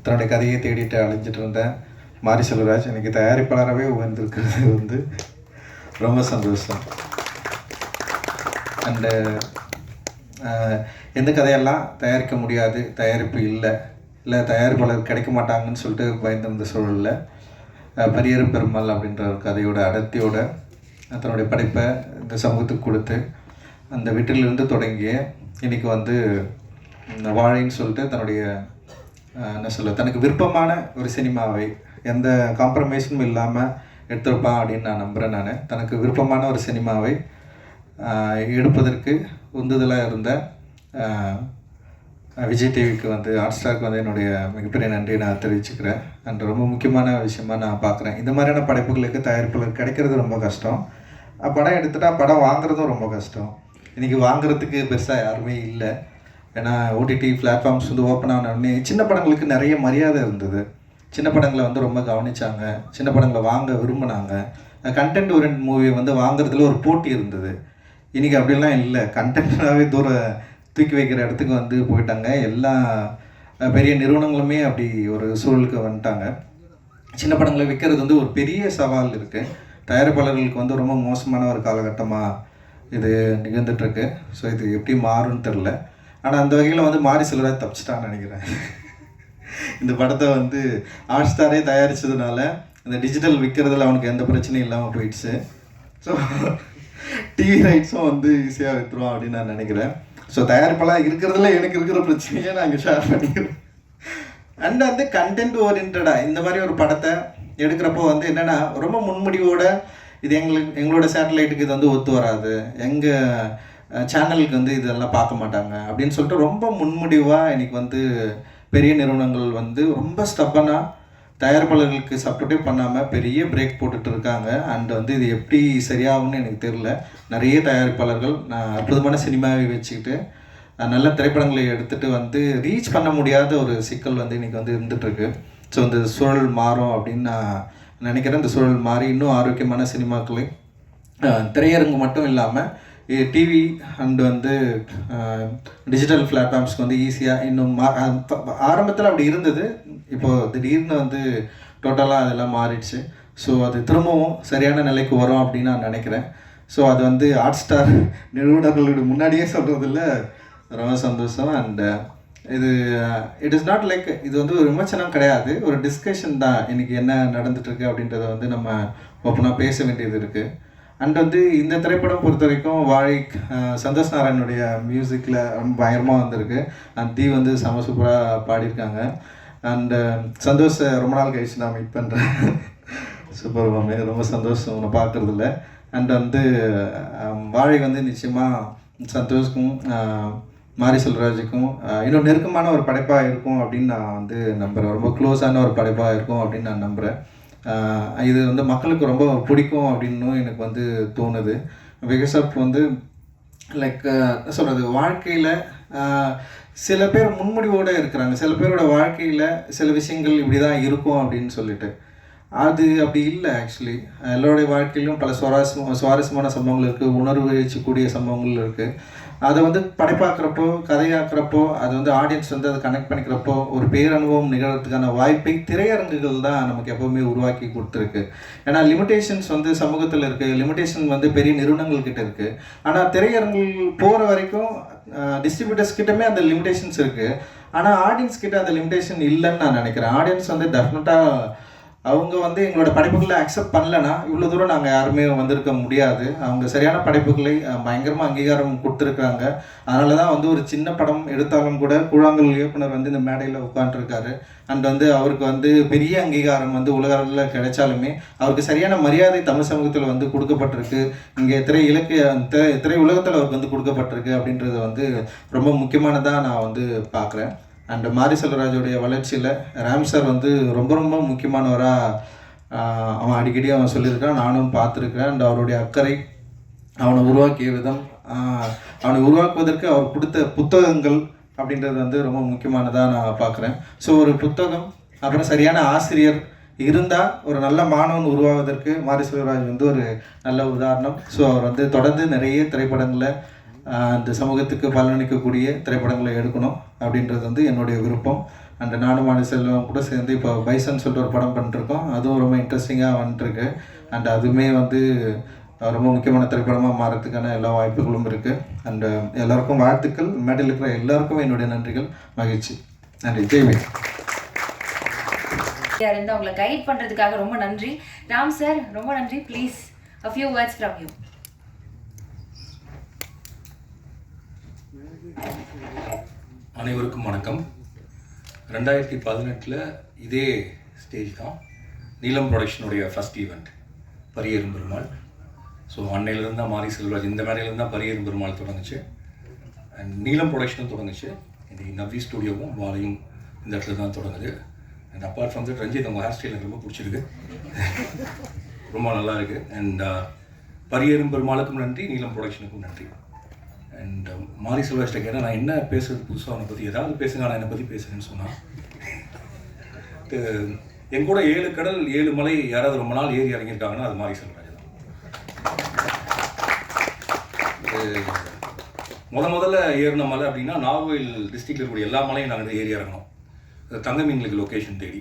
தன்னுடைய கதையை தேடிட்டு அழிஞ்சிட்டு இருந்தேன் மாரி செல்வராஜ் எனக்கு தயாரிப்பாளராகவே உயர்ந்திருக்கிறது வந்து ரொம்ப சந்தோஷம். அண்டு எந்த கதையெல்லாம் தயாரிக்க முடியாது, தயாரிப்பு இல்லை தயாரிப்பாளர் கிடைக்க மாட்டாங்கன்னு சொல்லிட்டு பயந்திருந்த சூழலில் பரியேறு பெருமாள் அப்படின்ற ஒரு கதையோட அடர்த்தியோட தன்னுடைய படைப்பை இந்த சமூகத்துக்கு கொடுத்து அந்த வீட்டிலிருந்து தொடங்கிய இன்றைக்கி வந்து வாழைன்னு சொல்லிட்டு தன்னுடைய என்ன சொல்ல தனக்கு விருப்பமான ஒரு சினிமாவை எந்த காம்ப்ரமைஸும் இல்லாமல் எடுத்திருப்பான் அப்படின்னு நான் நம்புகிறேன். நான் தனக்கு விருப்பமான ஒரு சினிமாவை எடுப்பதற்கு உந்துதலாக இருந்த விஜய் டிவிக்கு வந்து ஹாட் ஸ்டாருக்கு வந்து என்னுடைய மிகப்பெரிய நன்றியை நான் தெரிவிச்சுக்கிறேன். அண்ட் ரொம்ப முக்கியமான விஷயமாக நான் பார்க்குறேன். இந்த மாதிரியான படைப்புகளுக்கு தயாரிப்புகள் கிடைக்கிறது ரொம்ப கஷ்டம். படம் எடுத்துட்டா படம் வாங்குறதும் ரொம்ப கஷ்டம். இன்றைக்கி வாங்குறதுக்கு பெருசாக யாருமே இல்லை. ஏன்னா ஓடிடி பிளாட்ஃபார்ம்ஸ் வந்து ஓப்பன் ஆனோடனே சின்ன படங்களுக்கு நிறைய மரியாதை இருந்தது. சின்ன படங்களை வந்து ரொம்ப கவனித்தாங்க, சின்ன படங்களை வாங்க விரும்பினாங்க. கண்டென்ட் ஓரியன்ட் மூவியை வந்து வாங்குறதுல ஒரு போட்டி இருந்தது. இன்றைக்கி அப்படிலாம் இல்லை. கண்டென்ட்னாவே தூக்கி வைக்கிற இடத்துக்கு வந்து போயிட்டாங்க. எல்லா பெரிய நிறுவனங்களுமே அப்படி ஒரு சூழலுக்கு வந்துட்டாங்க. சின்ன படங்களை விற்கிறது வந்து ஒரு பெரிய சவால் இருக்குது. தயாரிப்பாளர்களுக்கு வந்து ரொம்ப மோசமான ஒரு காலகட்டமாக இது நிகழ்ந்துட்டுருக்கு. ஸோ இது எப்படி மாறும்னு தெரில. ஆனால் அந்த வகையில் வந்து மாரி செல்வராஜ் தப்பிச்சிட்டான்னு நினைக்கிறேன். இந்த படத்தை வந்து ஹாட் ஸ்டாரே தயாரித்ததுனால இந்த டிஜிட்டல் விற்கிறதுல அவனுக்கு எந்த பிரச்சனையும் இல்லாமல் போயிடுச்சு. ஸோ டிவி ரைட்ஸும் வந்து ஈஸியாக விற்றுருவான் அப்படின்னு நான் நினைக்கிறேன். ஸோ தயாரிப்பெல்லாம் இருக்கிறதுல எனக்கு இருக்கிற பிரச்சனையை நான் இங்கே ஷேர் பண்ணிக்கிறேன். அண்ட் வந்து கண்டென்ட் ஓரியன்டாக இந்த மாதிரி ஒரு படத்தை எடுக்கிறப்போ வந்து என்னென்னா ரொம்ப முன்முடிவோடு இது எங்களோட சேட்டலைட்டுக்கு இது வந்து ஒத்து வராது, எங்கள் சேனலுக்கு வந்து இதெல்லாம் பார்க்க மாட்டாங்க அப்படின்னு சொல்லிட்டு ரொம்ப முன்முடிவாக இன்றைக்கி வந்து பெரிய நிறுவனங்கள் வந்து ரொம்ப ஸ்டப்பனாக தயாரிப்பாளர்களுக்கு சப்போர்ட்டே பண்ணாமல் பெரிய பிரேக் போட்டுட்டு இருக்காங்க. அண்ட் வந்து இது எப்படி சரியாகும்னு எனக்கு தெரியல. நிறைய தயாரிப்பாளர்கள் அற்புதமான சினிமாவை வச்சுக்கிட்டு நல்ல திரைப்படங்களை எடுத்துகிட்டு வந்து ரீச் பண்ண முடியாத ஒரு சிக்கல் வந்து இன்றைக்கி வந்து இருந்துகிட்ருக்கு. ஸோ இந்த சூழல் மாறும் அப்படின்னு நான் நினைக்கிறேன். இந்த சூழல் மாறி இன்னும் ஆரோக்கியமான சினிமாக்களை திரையரங்கு மட்டும் இல்லாமல் டிவி அண்ட் வந்து டிஜிட்டல் பிளாட்ஃபார்ம்ஸ்க்கு வந்து ஈஸியாக இன்னும் ஆரம்பத்தில் அப்படி இருந்தது. இப்போது திடீர்னு வந்து டோட்டலாக அதெல்லாம் மாறிடுச்சு. ஸோ அது திரும்பவும் சரியான நிலைக்கு வரும் அப்படின்னு நான் நினைக்கிறேன். ஸோ அது வந்து ஹாட் ஸ்டார் நிறுவனங்களோட முன்னாடியே சொல்கிறதில்ல ரொம்ப சந்தோஷம். அண்ட் இது இட் இஸ் நாட் லைக் இது வந்து ஒரு விமர்சனம் கிடையாது, ஒரு டிஸ்கஷன் தான். இன்றைக்கி என்ன நடந்துகிட்ருக்கு அப்படின்றத வந்து நம்ம ஓப்பனாக பேச வேண்டியது இருக்குது. அண்ட் வந்து இந்த திரைப்படம் பொறுத்த வரைக்கும் வாழை சந்தோஷ் நாராயணுடைய மியூசிக்கில் பயங்கரமாக வந்திருக்கு. அண்ட் தீ வந்து செம சூப்பராக பாடியிருக்காங்க. அண்டு சந்தோஷை ரொம்ப நாள் கழிச்சு நான் மீட் பண்ணுறேன். சூப்பர் மாமே, ரொம்ப சந்தோஷம் உன்னை பார்க்குறதில்ல. அண்ட் வந்து வாழை வந்து நிச்சயமாக சந்தோஷ்க்கும் மாரி செல்வராஜுக்கும் இன்னும் நெருக்கமான ஒரு படைப்பாக இருக்கும் அப்படின்னு நான் வந்து நம்புகிறேன். ரொம்ப க்ளோஸான ஒரு படைப்பாக இருக்கும் அப்படின்னு நான் நம்புகிறேன். இது வந்து மக்களுக்கு ரொம்ப பிடிக்கும் அப்படின்னும் எனக்கு வந்து தோணுது. பிகாஸ் ஆஃப் வந்து லைக் சொல்கிறது வாழ்க்கையில் சில பேர் முன்முடிவோடு இருக்கிறாங்க. சில பேரோட வாழ்க்கையில் சில விஷயங்கள் இப்படி தான் இருக்கும் அப்படின்னு சொல்லிட்டு அது அப்படி இல்லை. ஆக்சுவலி எல்லோருடைய வாழ்க்கையிலும் பல சுவாரஸ்யமான சம்பவங்கள் இருக்குது, உணர்வு எழுச்சக்கூடிய சம்பவங்கள் இருக்குது. அதை வந்து படைப்பாக்குறப்போ கதையாக்குறப்போ அது வந்து ஆடியன்ஸ் வந்து அதை கனெக்ட் பண்ணிக்கிறப்போ ஒரு பேரனுபவம் நிகழ்கிறதுக்கான வாய்ப்பை திரையரங்குகள் தான் நமக்கு எப்போவுமே உருவாக்கி கொடுத்துருக்கு. ஏன்னா லிமிடேஷன்ஸ் வந்து சமூகத்தில் இருக்குது, லிமிடேஷன் வந்து பெரிய நிறுவனங்கள் கிட்ட இருக்குது. ஆனால் திரையரங்குகள் போகிற வரைக்கும் டிஸ்ட்ரிபியூட்டர்ஸ் கிட்டமே அந்த லிமிடேஷன்ஸ் இருக்குது. ஆனால் ஆடியன்ஸ் கிட்ட அந்த லிமிடேஷன் இல்லைன்னு நான் நினைக்கிறேன். ஆடியன்ஸ் வந்து டெஃபினட்டாக அவங்க வந்து எங்களோட படைப்புகளை அக்செப்ட் பண்ணலைன்னா இவ்வளோ தூரம் நாங்கள் யாருமே வந்திருக்க முடியாது. அவங்க சரியான படைப்புகளை பயங்கரமாக அங்கீகாரம் கொடுத்துருக்காங்க. அதனால தான் வந்து ஒரு சின்ன படம் எடுத்தாலும் கூட கூழாங்கல் இயக்குனர் வந்து இந்த மேடையில் உட்காந்துருக்காரு. அண்ட் வந்து அவருக்கு வந்து பெரிய அங்கீகாரம் வந்து உலக அளவில் கிடைச்சாலுமே அவருக்கு சரியான மரியாதை தமிழ் சமூகத்தில் வந்து கொடுக்கப்பட்டிருக்கு. இங்கே திரை உலகத்தில் அவருக்கு வந்து கொடுக்கப்பட்டிருக்கு அப்படின்றது வந்து ரொம்ப முக்கியமானதாக நான் வந்து பார்க்குறேன். அண்ட் மாரி செல்வராஜோடைய வளர்ச்சியில் ராம் சார் வந்து ரொம்ப ரொம்ப முக்கியமானவராக அவன் அடிக்கடி அவன் சொல்லியிருக்கான், நானும் பார்த்துருக்கிறேன். அண்ட் அவருடைய அக்கறை, அவனை உருவாக்கிய விதம், அவனை உருவாக்குவதற்கு அவர் கொடுத்த புத்தகங்கள் அப்படின்றது வந்து ரொம்ப முக்கியமானதாக நான் பார்க்குறேன். ஸோ ஒரு புத்தகம், அப்புறம் சரியான ஆசிரியர், இருந்தால் ஒரு நல்ல மாணவன் உருவாவதற்கு மாரி செல்வராஜ் வந்து ஒரு நல்ல உதாரணம். ஸோ அவர் வந்து தொடர்ந்து நிறைய திரைப்படங்களை அந்த சமூகத்துக்கு பலனளிக்கக்கூடிய திரைப்படங்களை எடுக்கணும் அப்படின்றது வந்து என்னுடைய விருப்பம். அண்ட் நானும் மாரி செல்வம் கூட சேர்ந்து இப்போ பைசன் சொல்லிட்டு ஒரு படம் பண்ணிட்டுருக்கோம். அதுவும் ரொம்ப இன்ட்ரெஸ்டிங்காக வந்துட்டுருக்கு. அண்ட் அதுவுமே வந்து ரொம்ப முக்கியமான திரைப்படமாக மாறத்துக்கான எல்லா வாய்ப்புகளும் இருக்குது. அண்டு எல்லாருக்கும் வாழ்த்துக்கள். மேடையில் இருக்கிற எல்லாருக்கும் என்னுடைய நன்றிகள், மகிழ்ச்சி. நன்றி. ஜெய்வே இருந்து அவங்களை கைட் பண்ணுறதுக்காக ரொம்ப நன்றி. ராம் சார் ரொம்ப நன்றி. Please a few words from you. அனைவருக்கும் வணக்கம். 2018 இதே ஸ்டேஜ் தான் நீலம் ப்ரொடக்ஷனுடைய first event Pariyerum Perumal. So அன்னையிலேருந்து தான் மாரி செல்வராஜ் இந்த மேடையிலேருந்து தான் பரியேறும் பெருமாள் தொடங்குச்சு. அண்ட் நீலம் ப்ரொடக்ஷனும் தொடங்குச்சு. இந்த நவ்வி ஸ்டூடியோவும் வாழையும் இந்த இடத்துல தான் தொடங்குது. And apart from that Ranjith உங்கள் ஹேர் ஸ்டைல் எனக்கு ரொம்ப பிடிச்சிருக்கு, ரொம்ப நல்லா இருக்குது. அண்ட் பரியேறும் பெருமாளுக்கும் நன்றி, நீலம் ப்ரொடக்ஷனுக்கும் நன்றி. அண்ட் மாரி செல்வராஜ்கிட்ட கேட்டால் நான் என்ன பேசுறது புதுசாக அவனை பற்றி ஏதாவது பேசுங்க, நான் என்னை பற்றி பேசுகிறேன்னு சொன்னான். என் கூட 7 கடல் 7 மலை யாராவது ரொம்ப நாள் ஏறி இறங்கியிருக்காங்கன்னா அது மாரி செல்வராஜ் தான். முதல்ல ஏறின மலை அப்படின்னா நாகர்கோவில் டிஸ்ட்ரிக்டில் இருக்கக்கூடிய எல்லா மலையும் நாங்கள் ஏறி இறங்கணும், தங்கமீன்களுக்கு லொக்கேஷன் தேடி.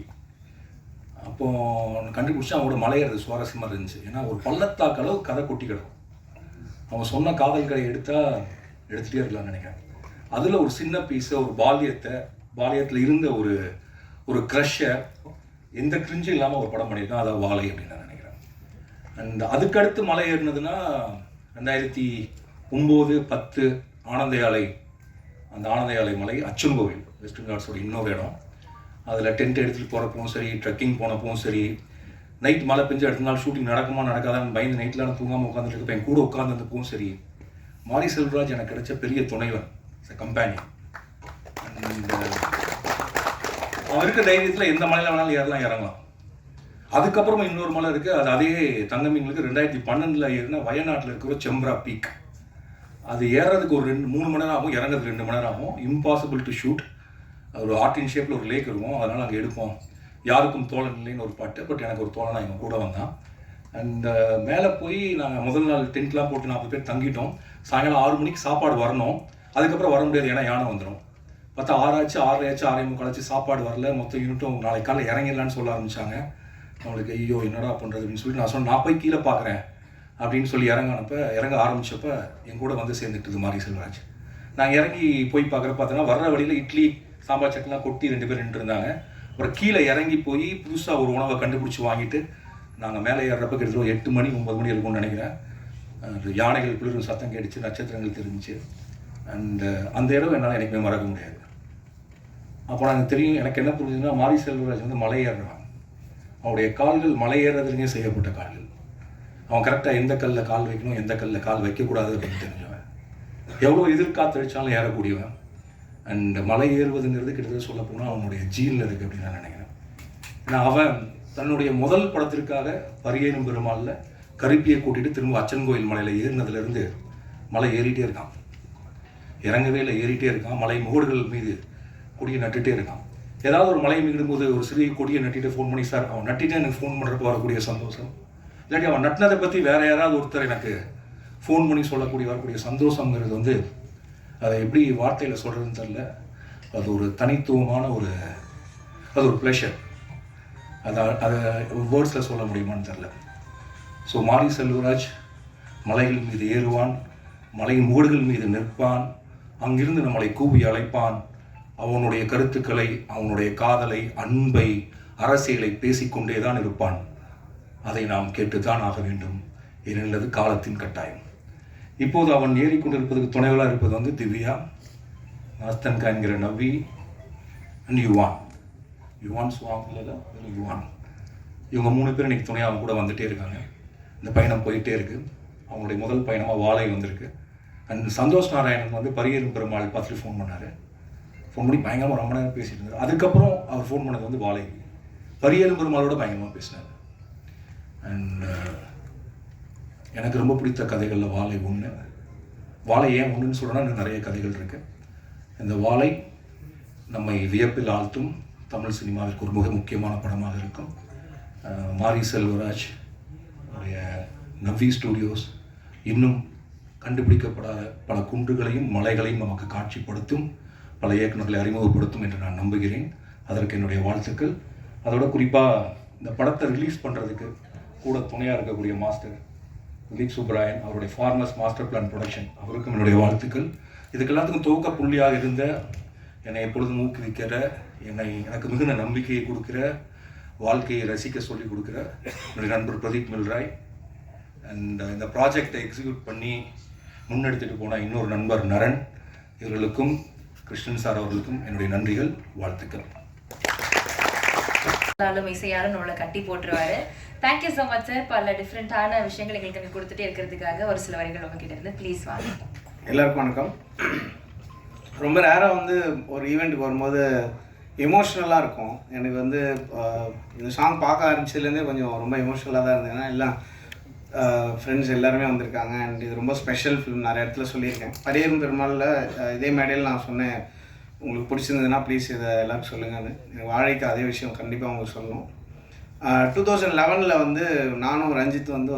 அப்போது கண்டுபிடிச்சா அவங்களோட மலை ஏறது சுவாரஸ்யமாக இருந்துச்சு. ஏன்னா ஒரு பள்ளத்தாக்கு அளவு கதை கொட்டி கிடக்கும். அவன் சொன்ன காதல் கதை எடுத்துகிட்டே இருக்கலாம்னு நினைக்கிறேன். அதில் ஒரு சின்ன பீஸை, ஒரு பாலியத்தில் இருந்த ஒரு க்ரஷ்ஷை எந்த கிரிஞ்சும் இல்லாமல் ஒரு படம் பண்ணியிருக்கான். அதாவது வாழை அப்படின்னு நான் நினைக்கிறேன். அண்ட் அதுக்கடுத்து மலை ஏறினதுன்னா 2009, 10 ஆனந்த யாலை, அந்த ஆனந்த யாலை மலை அச்சன் கோவில் வெஸ்டர்ன் காட்ஸோட இன்னொரு இடம். அதில் டென்ட் எடுத்துகிட்டு போகிறப்பவும் சரி, ட்ரெக்கிங் போனப்பவும் சரி, நைட் மழை பெஞ்சு அடுத்த நாள் ஷூட்டிங் நடக்குமா நடக்காதான்னு பயந்து நைட்டில் நான் தூங்காமல் உட்காந்துட்டு இருப்பேன். என் கூட உட்காந்துருப்பவும் சரி, மாரி செல்வராஜ் எனக்கு கிடைச்ச பெரிய துணைவன், கம்பேனி. அவருக்கு தைரியத்தில் எந்த மலையில் வேணாலும் இறங்கலாம். அதுக்கப்புறமா இன்னொரு மலை இருக்குது, அது அதே தங்கமீன்களுக்கு 2012 ஏறினா வயநாட்டில் இருக்கிற செம்ப்ரா பீக். அது ஏறதுக்கு ஒரு 3 மணி நேரம் ஆகும், இறங்குறதுக்கு 2 மணி நேரம் ஆகும். Impossible to shoot. ஒரு ஆர்டின் ஷேப்பில் ஒரு லேக் இருக்கும், அதனால் அங்கே எடுப்போம். யாருக்கும் தோழன் இல்லைன்னு ஒரு பாட்டு, பட் எனக்கு ஒரு தோழனாக எங்கள் கூட வந்தான். அண்ட் மேலே போய் நாங்கள் முதல் நாள் டென்ட்லாம் போட்டு 40 பேர் தங்கிட்டோம். சாயங்காலம் 6 மணிக்கு சாப்பாடு வரணும். அதுக்கப்புறம் வர முடியாது, ஏன்னா யானை வந்துடும். பார்த்தா 6 ஆச்சு, 6 ஆச்சு, 6:45 ஆச்சு, சாப்பாடு வரல. மொத்த யூனிட்டும் நாளைக்கு காலையில் இறங்கிடலான்னு சொல்ல ஆரம்பித்தாங்க. நம்மளுக்கு ஐயோ என்னடா பண்ணுறது அப்படின்னு சொல்லிட்டு நான் சொன்னேன், நான் போய் கீழே பார்க்குறேன் அப்படின்னு சொல்லி இறங்க ஆரம்பித்தப்போ என் கூட வந்து சேர்ந்துட்டுது மாரி செல்வராஜ். நாங்கள் இறங்கி போய் பார்த்தோன்னா வர்ற வழியில் இட்லி சாம்பார் சட்லாம் கொட்டி 2 பேர் நின்றுருந்தாங்க. அப்புறம் கீழே இறங்கி போய் புதுசாக ஒரு உணவை கண்டுபிடிச்சி வாங்கிட்டு நாங்கள் மேலே ஏறுறப்ப கிட்டத்தட்ட 8 மணி 9 மணி இருக்கும்னு நினைக்கிறேன். யானைகள் குளிரும் சத்தம் கேட்டுச்சு, நட்சத்திரங்கள் தெரிஞ்சிச்சு. அண்டு அந்த இடம் என்னால் எனக்குமே மறக்க முடியாது. அப்போ எனக்கு தெரியும், எனக்கு என்ன புரிஞ்சுதுன்னா மாரி செல்வராஜ் வந்து மலை ஏறுறான். அவனுடைய கால்கள் மலை ஏறுறதுலேயே செய்யப்பட்ட கால்கள். அவன் கரெக்டாக எந்த கல்லில் கால் வைக்கணும், எந்த கல்லில் கால் வைக்கக்கூடாது அப்படின்னு தெரிஞ்சவன். எவ்வளோ எதிர்காத்தடிச்சாலும் ஏறக்கூடியவன். அண்ட் மலை ஏறுவதுங்கிறது கிட்டத்தட்ட சொல்ல போனால் அவனுடைய ஜீனில் இருக்குது அப்படின்னு நான் நினைக்கிறேன். ஏன்னா அவன் தன்னுடைய முதல் படத்திற்காக பரியேறும் பெருமாளில் கருப்பியை கூட்டிகிட்டு திரும்ப அச்சன் கோயில் மலையில் ஏறினதுலேருந்து மலை ஏறிட்டே இருக்கான். இறங்கவே இல்லை, ஏறிட்டே இருக்கான். மலை முகடுகள் மீது கொடியை நட்டுகிட்டே இருக்கான். ஏதாவது ஒரு மலை மீடும்போது ஒரு சிறிய கொடியை நட்டிட்டு ஃபோன் பண்ணி, சார் அவன் நட்டிட்டு எனக்கு ஃபோன் பண்ணுறப்ப வரக்கூடிய சந்தோஷம், இல்லாட்டி அவன் நட்டினதை பற்றி வேறு யாராவது ஒருத்தர் எனக்கு ஃபோன் பண்ணி வரக்கூடிய சந்தோஷங்கிறது வந்து அதை எப்படி வார்த்தையில் சொல்கிறதுன்னு தெரில. அது ஒரு தனித்துவமான அது ஒரு ப்ளஷர். அதை வேர்ட்ஸில் சொல்ல முடியுமான்னு தெரில. ஸோ மாரி செல்வராஜ் மலைகள் மீது ஏறுவான், மலையின் மூடுகள் மீது நிற்பான், அங்கிருந்து நம்மளை கூவி அழைப்பான். அவனுடைய கருத்துக்களை, அவனுடைய காதலை, அன்பை, அரசியலை பேசிக்கொண்டே தான் இருப்பான். அதை நாம் கேட்டுத்தான் ஆக வேண்டும், ஏனென்பது காலத்தின் கட்டாயம். இப்போது அவன் ஏறிக்கொண்டிருப்பதுக்கு துணைவலாக இருப்பது வந்து திவ்யா, நாஸ்தன்கா என்கிற நவ்வி அண்ட் யுவான் சுவாங் இல்லை யுவான். இவங்க 3 பேர் இன்றைக்கி துணையாக அவங்க கூட வந்துகிட்டே இருக்காங்க. இந்த பயணம் போயிட்டே இருக்குது. அவங்களுடைய முதல் பயணமாக வாழை வந்திருக்கு. அண்ட் சந்தோஷ் நாராயணன் வந்து பரியேறும் பெருமாள் பார்த்துட்டு ஃபோன் பண்ணார். ஃபோன் பண்ணி பயங்கரமாக ரொம்ப நேரம் பேசிகிட்டு இருந்தார். அதுக்கப்புறம் அவர் ஃபோன் பண்ணது வந்து வாழை. பரியேறும் பெருமாளோட பயங்கரமாக பேசினார். அண்ட் எனக்கு ரொம்ப பிடித்த கதைகளில் வாழை ஒன்று. வாழை ஏன் ஒன்றுன்னு சொல்கிறேன்னா இன்னும் நிறைய கதைகள் இருக்குது. இந்த வாழை நம்மை வியப்பில் ஆழ்த்தும் தமிழ் சினிமாவிற்கு ஒரு மிக முக்கியமான படமாக இருக்கும். மாரி செல்வராஜ், நம்முடைய நவ்வி ஸ்டூடியோஸ், இன்னும் கண்டுபிடிக்கப்படாத பல குன்றுகளையும் மலைகளையும் நமக்கு காட்சிப்படுத்தும் பல இயக்குநர்களை அறிமுகப்படுத்தும் என்று நான் நம்புகிறேன். அதற்கு என்னுடைய வாழ்த்துக்கள். அதோட குறிப்பாக இந்த படத்தை ரிலீஸ் பண்ணுறதுக்கு கூட துணையாக இருக்கக்கூடிய மாஸ்டர் திலீப் சுப்ராயன், அவருடைய ஃபார்மர்ஸ் மாஸ்டர் பிளான் ப்ரொடக்ஷன், அவருக்கும் என்னுடைய வாழ்த்துக்கள். இதுக்கெல்லாத்துக்கும் துவக்க புள்ளியாக இருந்த, என்னை எப்பொழுதும் ஊக்குவிக்கிற, எனக்கு மிகுந்த நம்பிக்கையை கொடுக்குற, வாழ்க்கையை ரசிக்க சொல்லி கொடுக்குற என்னுடைய நண்பர் பிரதீப் மில்ராய், அண்ட் இந்த ப்ராஜெக்டை எக்ஸிக்யூட் பண்ணி முன்னெடுத்துட்டு போன இன்னொரு நண்பர் நரன், இவர்களுக்கும் கிருஷ்ணன் சார் அவர்களுக்கும் என்னுடைய நன்றிகள், வாழ்த்துக்கள். இசையாரும் நம்மளை கட்டி போட்டுருவாரு. Thank you so much sir. பல டிஃப்ரெண்ட்டான விஷயங்கள் எங்களுக்கு கொடுத்துட்டே இருக்கிறதுக்காக ஒரு சில வரிகள் உங்ககிட்ட இருந்து ப்ளீஸ் வாங்க. எல்லாருக்கும் வணக்கம். ரொம்ப ரேராக வந்து ஒரு ஈவெண்ட்டுக்கு வரும்போது எமோஷ்னலாக இருக்கும். எனக்கு வந்து இந்த சாங் பார்க்க ஆரம்பிச்சதுலேருந்தே கொஞ்சம் ரொம்ப எமோஷ்னலாக தான் இருந்தது. ஏன்னா எல்லாம் ஃப்ரெண்ட்ஸ் எல்லாருமே வந்திருக்காங்க. அண்ட் இது ரொம்ப ஸ்பெஷல் ஃபிலிம். நிறைய இடத்துல சொல்லியிருக்கேன். பரியரும் பெருமாளில் இதே மேடையில் நான் சொன்னேன், உங்களுக்கு பிடிச்சிருந்ததுன்னா ப்ளீஸ் இதை எல்லோரும் சொல்லுங்கன்னு. எனக்கு வாழைக்கு அதே விஷயம் கண்டிப்பாக உங்களுக்கு சொல்லணும். 2011 வந்து நானும் ரஞ்சித் வந்து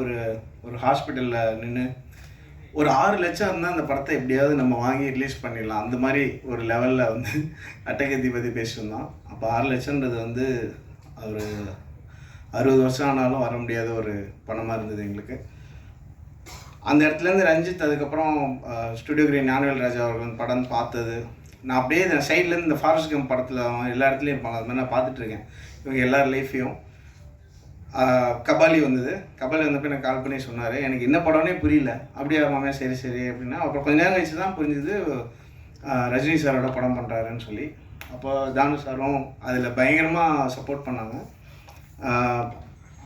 ஒரு ஹாஸ்பிட்டலில் நின்று ஒரு 6 லட்சம் இருந்தால் அந்த படத்தை எப்படியாவது நம்ம வாங்கி ரிலீஸ் பண்ணிடலாம், அந்த மாதிரி ஒரு லெவலில் வந்து அட்டகத்தி பற்றி பேசியிருந்தோம். அப்போ 6 லட்சன்றது வந்து ஒரு 60 வருஷம் ஆனாலும் வர முடியாத ஒரு பணமாக இருந்தது எங்களுக்கு. அந்த இடத்துலேருந்து ரஞ்சித் அதுக்கப்புறம் ஸ்டுடியோ கிரீன் ஞானவேல் ராஜா அவர்கள் படம் பார்த்தது, நான் அப்படியே இந்த சைட்லேருந்து இந்த ஃபாரஸ்ட் கம் படத்தில் எல்லா இடத்துலையும் இருப்பாங்க, அது மாதிரி நான் பார்த்துட்ருக்கேன் இவங்க எல்லார் லைஃப்பையும். கபாலி வந்தது. கபாலி வந்தப்போ எனக்கு கால் பண்ணி சொன்னார், எனக்கு என்ன படம்னே புரியல. அப்படியே மாமே சரி சரி அப்படின்னா, அப்புறம் கொஞ்ச நேரம் கழிச்சு தான் புரிஞ்சுது ரஜினி சாரோட படம் பண்ணுறாருன்னு சொல்லி. அப்போ தானு சாரும் அதில் பயங்கரமாக சப்போர்ட் பண்ணாங்க.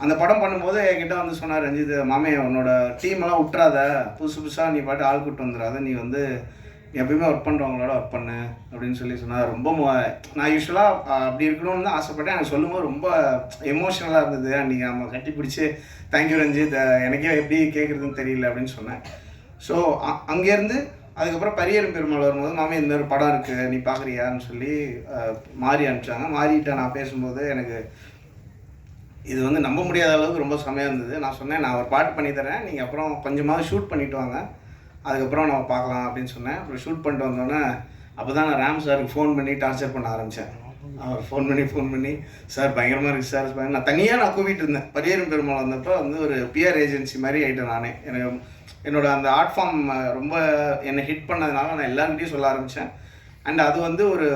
அந்த படம் பண்ணும்போது என்கிட்ட வந்து சொன்னார் ரஞ்சித், மாமே உன்னோட டீமெல்லாம் விட்டுறாத, புதுசாக நீ பாட்டு ஆள் கூட்டு வந்துடாத, நீ வந்து எப்பயுமே ஒர்க் பண்ணுறவங்களோட ஒர்க் பண்ணு அப்படின்னு சொல்லி சொன்னார். ரொம்ப நான் யூஸ்வலாக அப்படி இருக்கணும்னு தான் ஆசைப்பட்டேன். எனக்கு சொல்லும்போது ரொம்ப எமோஷ்னலாக இருந்தது. அன்றைக்கி நம்ம கட்டி பிடிச்சி தேங்க்யூ ரஞ்சித், எனக்கே எப்படி கேட்குறதுன்னு தெரியல அப்படின்னு சொன்னேன். ஸோ அங்கேருந்து அதுக்கப்புறம் பரியரும் பெருமாள் வரும்போது, மாமே இந்த ஒரு படம் இருக்குது நீ பார்க்குறியான்னு சொல்லி மாறி அனுப்பிச்சாங்க. மாறிட்ட நான் பேசும்போது எனக்கு இது வந்து நம்ப முடியாத அளவுக்கு ரொம்ப செமையாக இருந்தது. நான் சொன்னேன், நான் ஒரு பாட்டு பண்ணித்தரேன், நீங்கள் அப்புறம் கொஞ்சமாவது ஷூட் பண்ணிவிட்டு வாங்க, அதுக்கப்புறம் நம்ம பார்க்கலாம் அப்படின்னு சொன்னேன். அப்புறம் ஷூட் பண்ணிட்டு வந்தோன்னே அப்போ தான் நான் ராம் சாருக்கு ஃபோன் பண்ணி டார்ச்சர் பண்ண ஆரம்பித்தேன். அவர் ஃபோன் பண்ணி சார் பயங்கரமாக இருக்குது சார், நான் தனியாக கூப்பிட்டு இருந்தேன். பரியரும் பெருமாள் வந்தப்போ வந்து ஒரு பிஆர் ஏஜென்சி மாதிரி ஆகிட்டேன் நானே. எனக்கு என்னோடய அந்த ஆர்ட் ஃபார்ம் ரொம்ப என்னை ஹிட் பண்ணதுனால நான் எல்லாருக்கிட்டையும் சொல்ல ஆரம்பித்தேன். அண்ட் அது வந்து ஒரு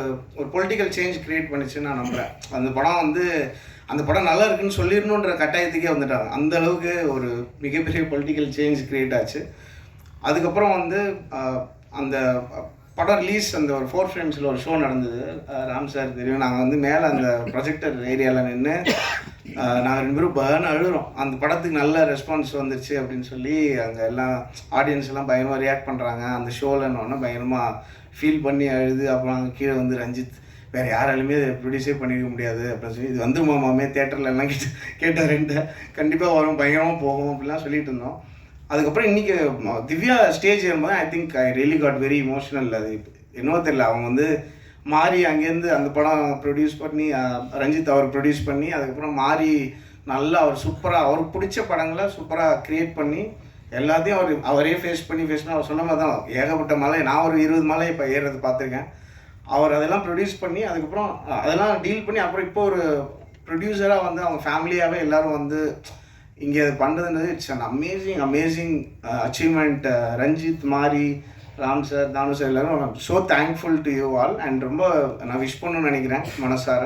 பொலிட்டிக்கல் சேஞ்ச் க்ரியேட் பண்ணிச்சுன்னு நான் நம்புகிறேன். அந்த படம் நல்லா இருக்குன்னு சொல்லிடணுன்ற கட்டாயத்துக்கே வந்துட்டாங்க. அந்த அளவுக்கு ஒரு மிகப்பெரிய பொலிட்டிக்கல் சேஞ்ச் க்ரியேட் ஆச்சு. அதுக்கப்புறம் வந்து அந்த படம் ரிலீஸ் அந்த ஒரு 4 ஃப்ரேம்ஸில் ஒரு ஷோ நடந்தது. ராம் சார் தெரியும், நாங்கள் வந்து மேலே அந்த ப்ரொஜெக்டர் ஏரியாவில் நின்று நாங்கள் 2 பேரும் பயன்னு அழுகிறோம். அந்த படத்துக்கு நல்ல ரெஸ்பான்ஸ் வந்துருச்சு அப்படின்னு சொல்லி அங்கே எல்லாம் ஆடியன்ஸ் எல்லாம் பயங்கரமாக ரியாக்ட் பண்ணுறாங்க. அந்த ஷோலன்னு பயங்கரமாக ஃபீல் பண்ணி அழுது. அப்புறம் அங்கே கீழே வந்து ரஞ்சித், வேறு யாராலுமே ப்ரொடியூஸே பண்ணிக்க முடியாது அப்படின்னு சொல்லி, இது வந்துருமா மாமே தேட்டரில் எல்லாம் கேட்டார், கண்டிப்பாக வரும், பயங்கரமாக போகும் அப்படிலாம் சொல்லிட்டு இருந்தோம். அதுக்கப்புறம் இன்றைக்கி திவ்யா ஸ்டேஜ் ஏறும்போது I think I really got very emotional. அது என்னவோ தெரியல, அவங்க வந்து மாறி அங்கேருந்து அந்த படம் ப்ரொடியூஸ் பண்ணி ரஞ்சித் அவர் ப்ரொடியூஸ் பண்ணி, அதுக்கப்புறம் மாறி நல்லா அவர் சூப்பராக அவருக்கு பிடிச்ச படங்களை சூப்பராக க்ரியேட் பண்ணி எல்லாத்தையும் அவரே ஃபேஸ் பண்ணி அவர் சொன்ன மாதிரி தான் ஏகப்பட்ட மலை, நான் ஒரு 20 மலை இப்போ ஏறுறது பார்த்துருக்கேன். அவர் அதெல்லாம் ப்ரொடியூஸ் பண்ணி அதுக்கப்புறம் அதெல்லாம் டீல் பண்ணி அப்புறம் இப்போ ஒரு ப்ரொடியூசராக வந்து அவங்க ஃபேமிலியாகவே எல்லோரும் வந்து இங்கே அது பண்ணுறதுன்றது it's an amazing achievement. Ranjith, Mari, Ram sir, Thanu sir எல்லோரும் so thankful to you all. And ரொம்ப நான் விஷ் பண்ணணும்னு நினைக்கிறேன் மனசார.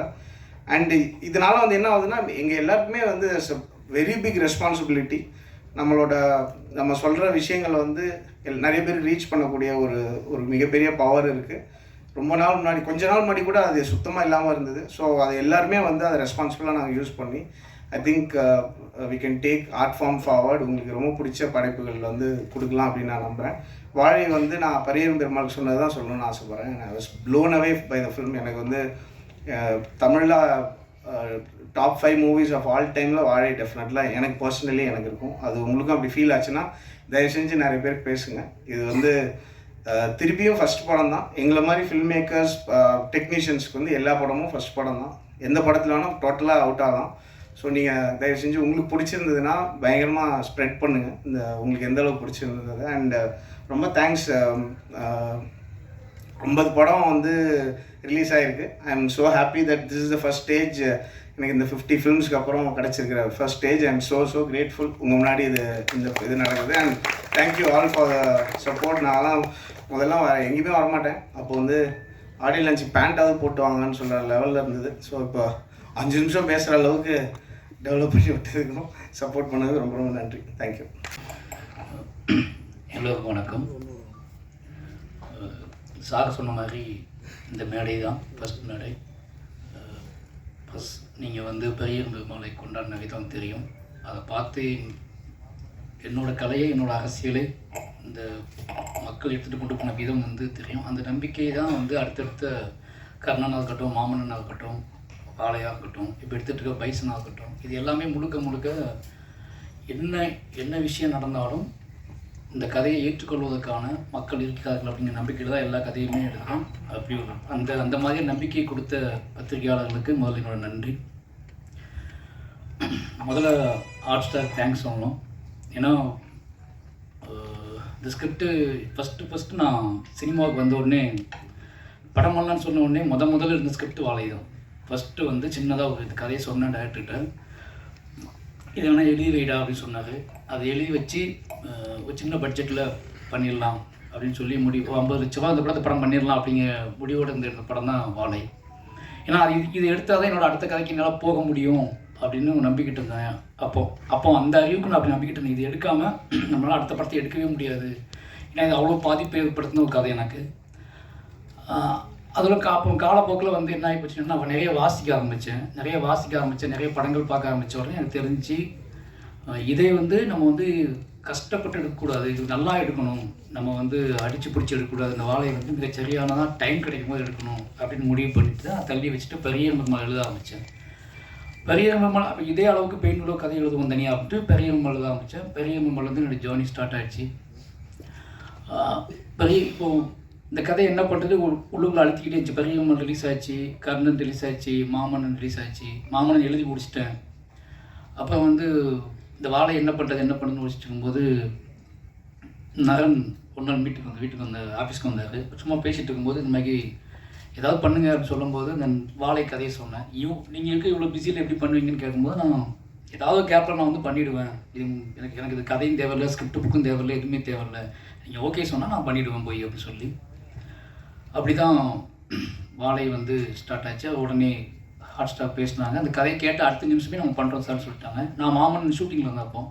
அண்டு இதனால் வந்து என்ன ஆகுதுன்னா, எங்கள் எல்லாருக்குமே வந்து it's a very big responsibility. நம்ம சொல்கிற விஷயங்கள் வந்து நிறைய பேர் ரீச் பண்ணக்கூடிய ஒரு மிகப்பெரிய பவர் இருக்குது. ரொம்ப நாள் முன்னாடி, கொஞ்ச நாள் முன்னாடி கூட அது சுத்தமாக இல்லாமல் இருந்தது. ஸோ அது எல்லாருமே வந்து அதை ரெஸ்பான்சிபிளாக நாங்கள் யூஸ் பண்ணி I think we can take art form forward. உங்களுக்கு ரொம்ப பிடிச்ச படைப்புகள் வந்து கொடுக்கலாம் அப்படின்னு நான் நம்புகிறேன். வாழை வந்து நான் பரியரும் பெருமாள் சொன்னது தான் சொல்லணும்னு ஆசைப்பட்றேன். I was blown away by the film. எனக்கு வந்து தமிழில் டாப் 5 மூவிஸ் ஆஃப் ஆல் டைமில் வாழை டெஃபினெட்லாக எனக்கு பர்சனலி எனக்கு இருக்கும். அது உங்களுக்கும் அப்படி ஃபீல் ஆச்சுன்னா தயவு செஞ்சு நிறைய பேருக்கு பேசுங்க. இது வந்து திருப்பியும் ஃபஸ்ட் படம் தான். எங்களை மாதிரி ஃபில்ம் மேக்கர்ஸ், டெக்னீஷியன்ஸ்க்கு வந்து எல்லா படமும் ஃபஸ்ட் படம் தான். எந்த படத்தில் வேணால் டோட்டலாக அவுட் ஆகலாம். ஸோ நீங்கள் தயவு செஞ்சு உங்களுக்கு பிடிச்சிருந்ததுன்னா பயங்கரமாக ஸ்ப்ரெட் பண்ணுங்கள் இந்த உங்களுக்கு எந்த அளவுக்கு பிடிச்சிருந்தது. அண்ட் ரொம்ப தேங்க்ஸ். 50 படம் வந்து ரிலீஸ் ஆகிருக்கு. I am so happy that this is the first stage. எனக்கு இந்த 50 ஃபிலிம்ஸ்க்கு அப்புறம் கிடச்சிருக்கிற first stage. I am so grateful. உங்கள் முன்னாடி இது நடக்குது. And thank you all for the support. நான்லாம் முதல்ல எங்கேயுமே வரமாட்டேன். அப்போ வந்து ஆடியோ லஞ்ச் பேண்ட்டாவது போட்டு வாங்கன்னு சொல்கிற லெவலில் இருந்தது. ஸோ இப்போ 5 நிமிஷம் பேசுகிற அளவுக்கு டெவலப் பண்ணி விட்டதுக்கும் சப்போர்ட் பண்ணது ரொம்ப ரொம்ப நன்றி. தேங்க்யூ. எல்லோருக்கும் வணக்கம். சார் சொன்ன மாதிரி இந்த மேடை தான் ஃபஸ்ட் மேடை. ஃபஸ்ட் நீங்கள் வந்து பெரிய பெருமாளை கொண்டாடின விதம் தெரியும். அதை பார்த்து என்னோடய கலையை, என்னோடய அரசியலை இந்த மக்கள் எடுத்துகிட்டு கொண்டு போன விதம் வந்து தெரியும். அந்த நம்பிக்கை தான் வந்து அடுத்தடுத்த கர்ணனாக இருக்கட்டும், மாமன்னனாக இருக்கட்டும், வாழையாக இருக்கட்டும், இப்போ எடுத்துகிட்டு இருக்க பைசனாக இருக்கட்டும், இது எல்லாமே முழுக்க என்ன விஷயம் நடந்தாலும் இந்த கதையை ஏற்றுக்கொள்வதற்கான மக்கள் இருக்கிறார்கள் அப்படிங்கிற நம்பிக்கையில் தான் எல்லா கதையுமே எடுக்கிறோம். அப்படி அந்த மாதிரி நம்பிக்கை கொடுத்த பத்திரிகையாளர்களுக்கு முதல்ல என்னோட நன்றி. முதல்ல ஹாட் ஸ்டார் தேங்க்ஸ் சொல்லணும். ஏன்னா இந்த ஸ்கிரிப்டு ஃபஸ்ட்டு நான் சினிமாவுக்கு வந்த உடனே படம் பண்ணலான்னு சொன்ன உடனே முதல்ல இருந்த ஸ்கிரிப்ட் வாழை தான். ஃபஸ்ட்டு வந்து சின்னதாக ஒரு இது கதையை சொன்னேன் டைரக்டர்கிட்ட. இதை வேணால் எழுதி வைடா அப்படின்னு சொன்னார். அதை எழுதி வச்சு ஒரு சின்ன பட்ஜெட்டில் பண்ணிடலாம் அப்படின்னு சொல்லி 50 லட்ச ரூபா அந்த படத்தை படம் பண்ணிடலாம் அப்படிங்கிற முடிவோடு இருந்த படம் தான் வாழை. ஏன்னா இது எடுத்தால் தான் என்னோடய அடுத்த கதைக்கு என்னால் போக முடியும் அப்படின்னு நம்பிக்கிட்டு இருந்தேன். அப்போ அந்த அறிவுக்கு நான் அப்படி நம்பிக்கிட்டு இருந்தேன். இது எடுக்காமல் நம்மளால் அடுத்த படத்தை எடுக்கவே முடியாது. ஏன்னா இது அவ்வளோ பாதிப்பு ஏற்படுத்தின ஒரு கதை எனக்கு. அதில் அப்போ காலப்போக்கில் வந்து என்ன ஆகி போச்சுன்னா நான் நிறைய வாசிக்க ஆரம்பித்தேன். நிறைய படங்கள் பார்க்க ஆரம்பித்த உடனே எனக்கு தெரிஞ்சு இதை வந்து நம்ம வந்து கஷ்டப்பட்டு எடுக்கக்கூடாது, இது நல்லா எடுக்கணும், நம்ம வந்து அடித்து பிடிச்சி எடுக்கக்கூடாது, இந்த வாழையை வந்து மிக சரியானதாக டைம் கிடைக்கும் போது எடுக்கணும் அப்படின்னு முடிவு பண்ணிட்டு தான் தள்ளி வச்சுட்டு பெரிய பெருமாள் எழுத ஆரம்பித்தேன். பெரிய பெருமாள் இதே அளவுக்கு பெயின்களோ கதை எழுதுவோம் தனியாக அப்படின்ட்டு பெரிய பெருமாள் எழுத ஆரம்பித்தேன். பெரிய பெருமாள் வந்து என்னோடய ஜேர்னி ஸ்டார்ட் ஆகிடுச்சு. இப்போது இந்த கதை என்ன பண்ணுறது உள்ளுக்குள்ள அழுத்திக்கிட்டே இருந்துச்சு. பெரிய பெருமாள் ரிலீஸ் ஆச்சு, கர்ணன் ரிலீஸ் ஆச்சு, மாமன்னன் ரிலீஸ் ஆச்சு. மாமன்னன் எழுதி முடிச்சிட்டேன். அப்போ வந்து இந்த வாழை என்ன பண்ணுறதுன்னு முடிச்சுட்டு இருக்கும்போது நரன் ஒரு நாள் வீட்டுக்கு வந்த ஆஃபீஸ்க்கு வந்தார். சும்மா பேசிகிட்டு இருக்கும்போது இந்த மாதிரி ஏதாவது பண்ணுங்க அப்படின்னு சொல்லும்போது நான் வாழை கதையை சொன்னேன். நீங்கள் இருக்க இவ்வளோ பிஸியில் எப்படி பண்ணுவீங்கன்னு கேட்கும்போது நான் ஏதாவது கேப்பில் நான் வந்து பண்ணிவிடுவேன். இது எனக்கு இது கதையும் தேவையில்லை, ஸ்கிரிப்ட் புக்கும் தேவையில்லை, எதுவுமே தேவையில்லை, நீங்கள் ஓகே சொன்னால் நான் பண்ணிவிடுவேன் போய் அப்படின்னு சொல்லி அப்படி தான் வாழை வந்து ஸ்டார்ட் ஆச்சு. உடனே ஹாட் ஸ்டார் பேசினாங்க. அந்த கதையை கேட்டு அடுத்த நிமிஷமே நம்ம பண்ணுறோம் சார்னு சொல்லிட்டாங்க. நான் மாமன்னன் ஷூட்டிங்கில் இருந்தப்போ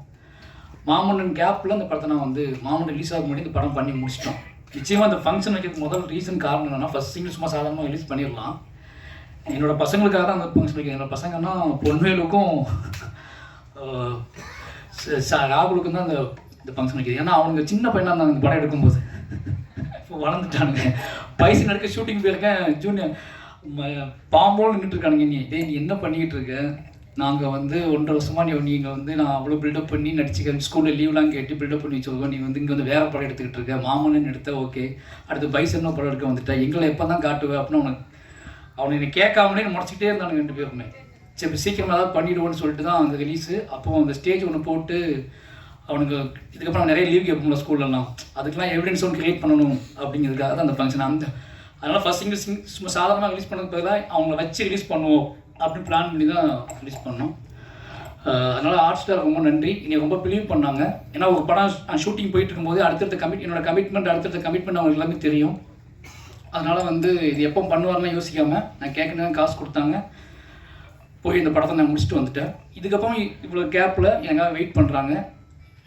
மாமன்னன் கேப்பில் அந்த படத்தை நான் வந்து மாமன்னன் ரிலீஸ் ஆக முன்னாடி இந்த படம் பண்ணி முடிச்சிட்டோம். நிச்சயமாக அந்த ஃபங்க்ஷன் வைக்கிறதுக்கு முதல் ரீசன் காரணம் என்னென்னா ஃபஸ்ட் சிங்கிள் சும்மா சாதாரணமாக ரிலீஸ் பண்ணிடலாம். என்னோடய பசங்களுக்காக தான் அந்த ஃபங்க்ஷன் வைக்கிறேன். என்னோடய பசங்கன்னா பொன்வேலுக்கும் ராகுலுக்கும் தான் இந்த ஃபங்க்ஷன் வைக்கிறது. ஏன்னா அவனுங்க சின்ன பையனாக இருந்தாங்க இந்த படம் எடுக்கும்போது. இப்போ வளர்ந்துட்டானுங்க. பைசன் எடுக்க ஷூட்டிங் போயிருக்கேன். ஜூனியர் பாம்போல் நின்றுட்டுருக்கானுங்க. நீ என்ன பண்ணிக்கிட்டு இருக்க? நாங்கள் வந்து 1.5 வருஷமாக நீங்கள் வந்து நான் அவ்வளோ பில்டப் பண்ணி நடிச்சுக்கிறேன். ஸ்கூலில் லீவ்லாம் கேட்டு பில்டப் பண்ணி வச்சுருக்கோம். நீ வந்து இங்கே வந்து வேறு படம் எடுத்துக்கிட்டு இருக்க. மாமன்னு எடுத்த ஓகே, அடுத்து பைசன்னோ படம் எடுக்க வந்துட்டேன். எங்களை எப்போ தான் காட்டுவேன் அப்படின்னு அவனை என்னை கேட்காமலே முடச்சிக்கிட்டே இருந்தானுங்க 2 பேருமே. சரி சீக்கிரமாக ஏதாவது பண்ணிவிடுவோன்னு சொல்லிட்டு தான் அந்த ரிலீஸு. அப்போது அந்த ஸ்டேஜ் ஒன்று போட்டு அவனுக்கு இதுக்கப்புறம் நிறைய லீவ் கேட்போம்ல ஸ்கூல்லலாம், அதுக்கெலாம் எவிடன்ஸ் ஒன்று க்ரியேட் பண்ணணும் அப்படிங்கிறதுக்காக தான் அந்த ஃபங்க்ஷன். அதனால் ஃபஸ்ட் சிங்கிள் சும்மா சாதாரணமாக ரிலீஸ் பண்ணதுக்கு பதிலாக அவங்கள வச்சு ரிலீஸ் பண்ணுவோம் அப்படின்னு பிளான் பண்ணி தான் ரிலீஸ் பண்ணோம். அதனால் ஹாட் ஸ்டார் ரொம்ப நன்றி. என்னை ரொம்ப பிலீவ் பண்ணாங்க. ஏன்னா ஒரு படம் ஷூட்டிங் போயிட்டு இருக்கும்போது என்னோட கமிட்மெண்ட் அவங்களுக்கு எல்லாமே தெரியும். அதனால் வந்து இது எப்போ பண்ணுவார்லாம் யோசிக்காமல் நான் கேட்கணும் காசு கொடுத்தாங்க. போய் இந்த படத்தை நான் முடிச்சுட்டு வந்துட்டேன். இதுக்கப்புறம் இவ்வளோ கேப்பில் எனக்காக வெயிட் பண்ணுறாங்க.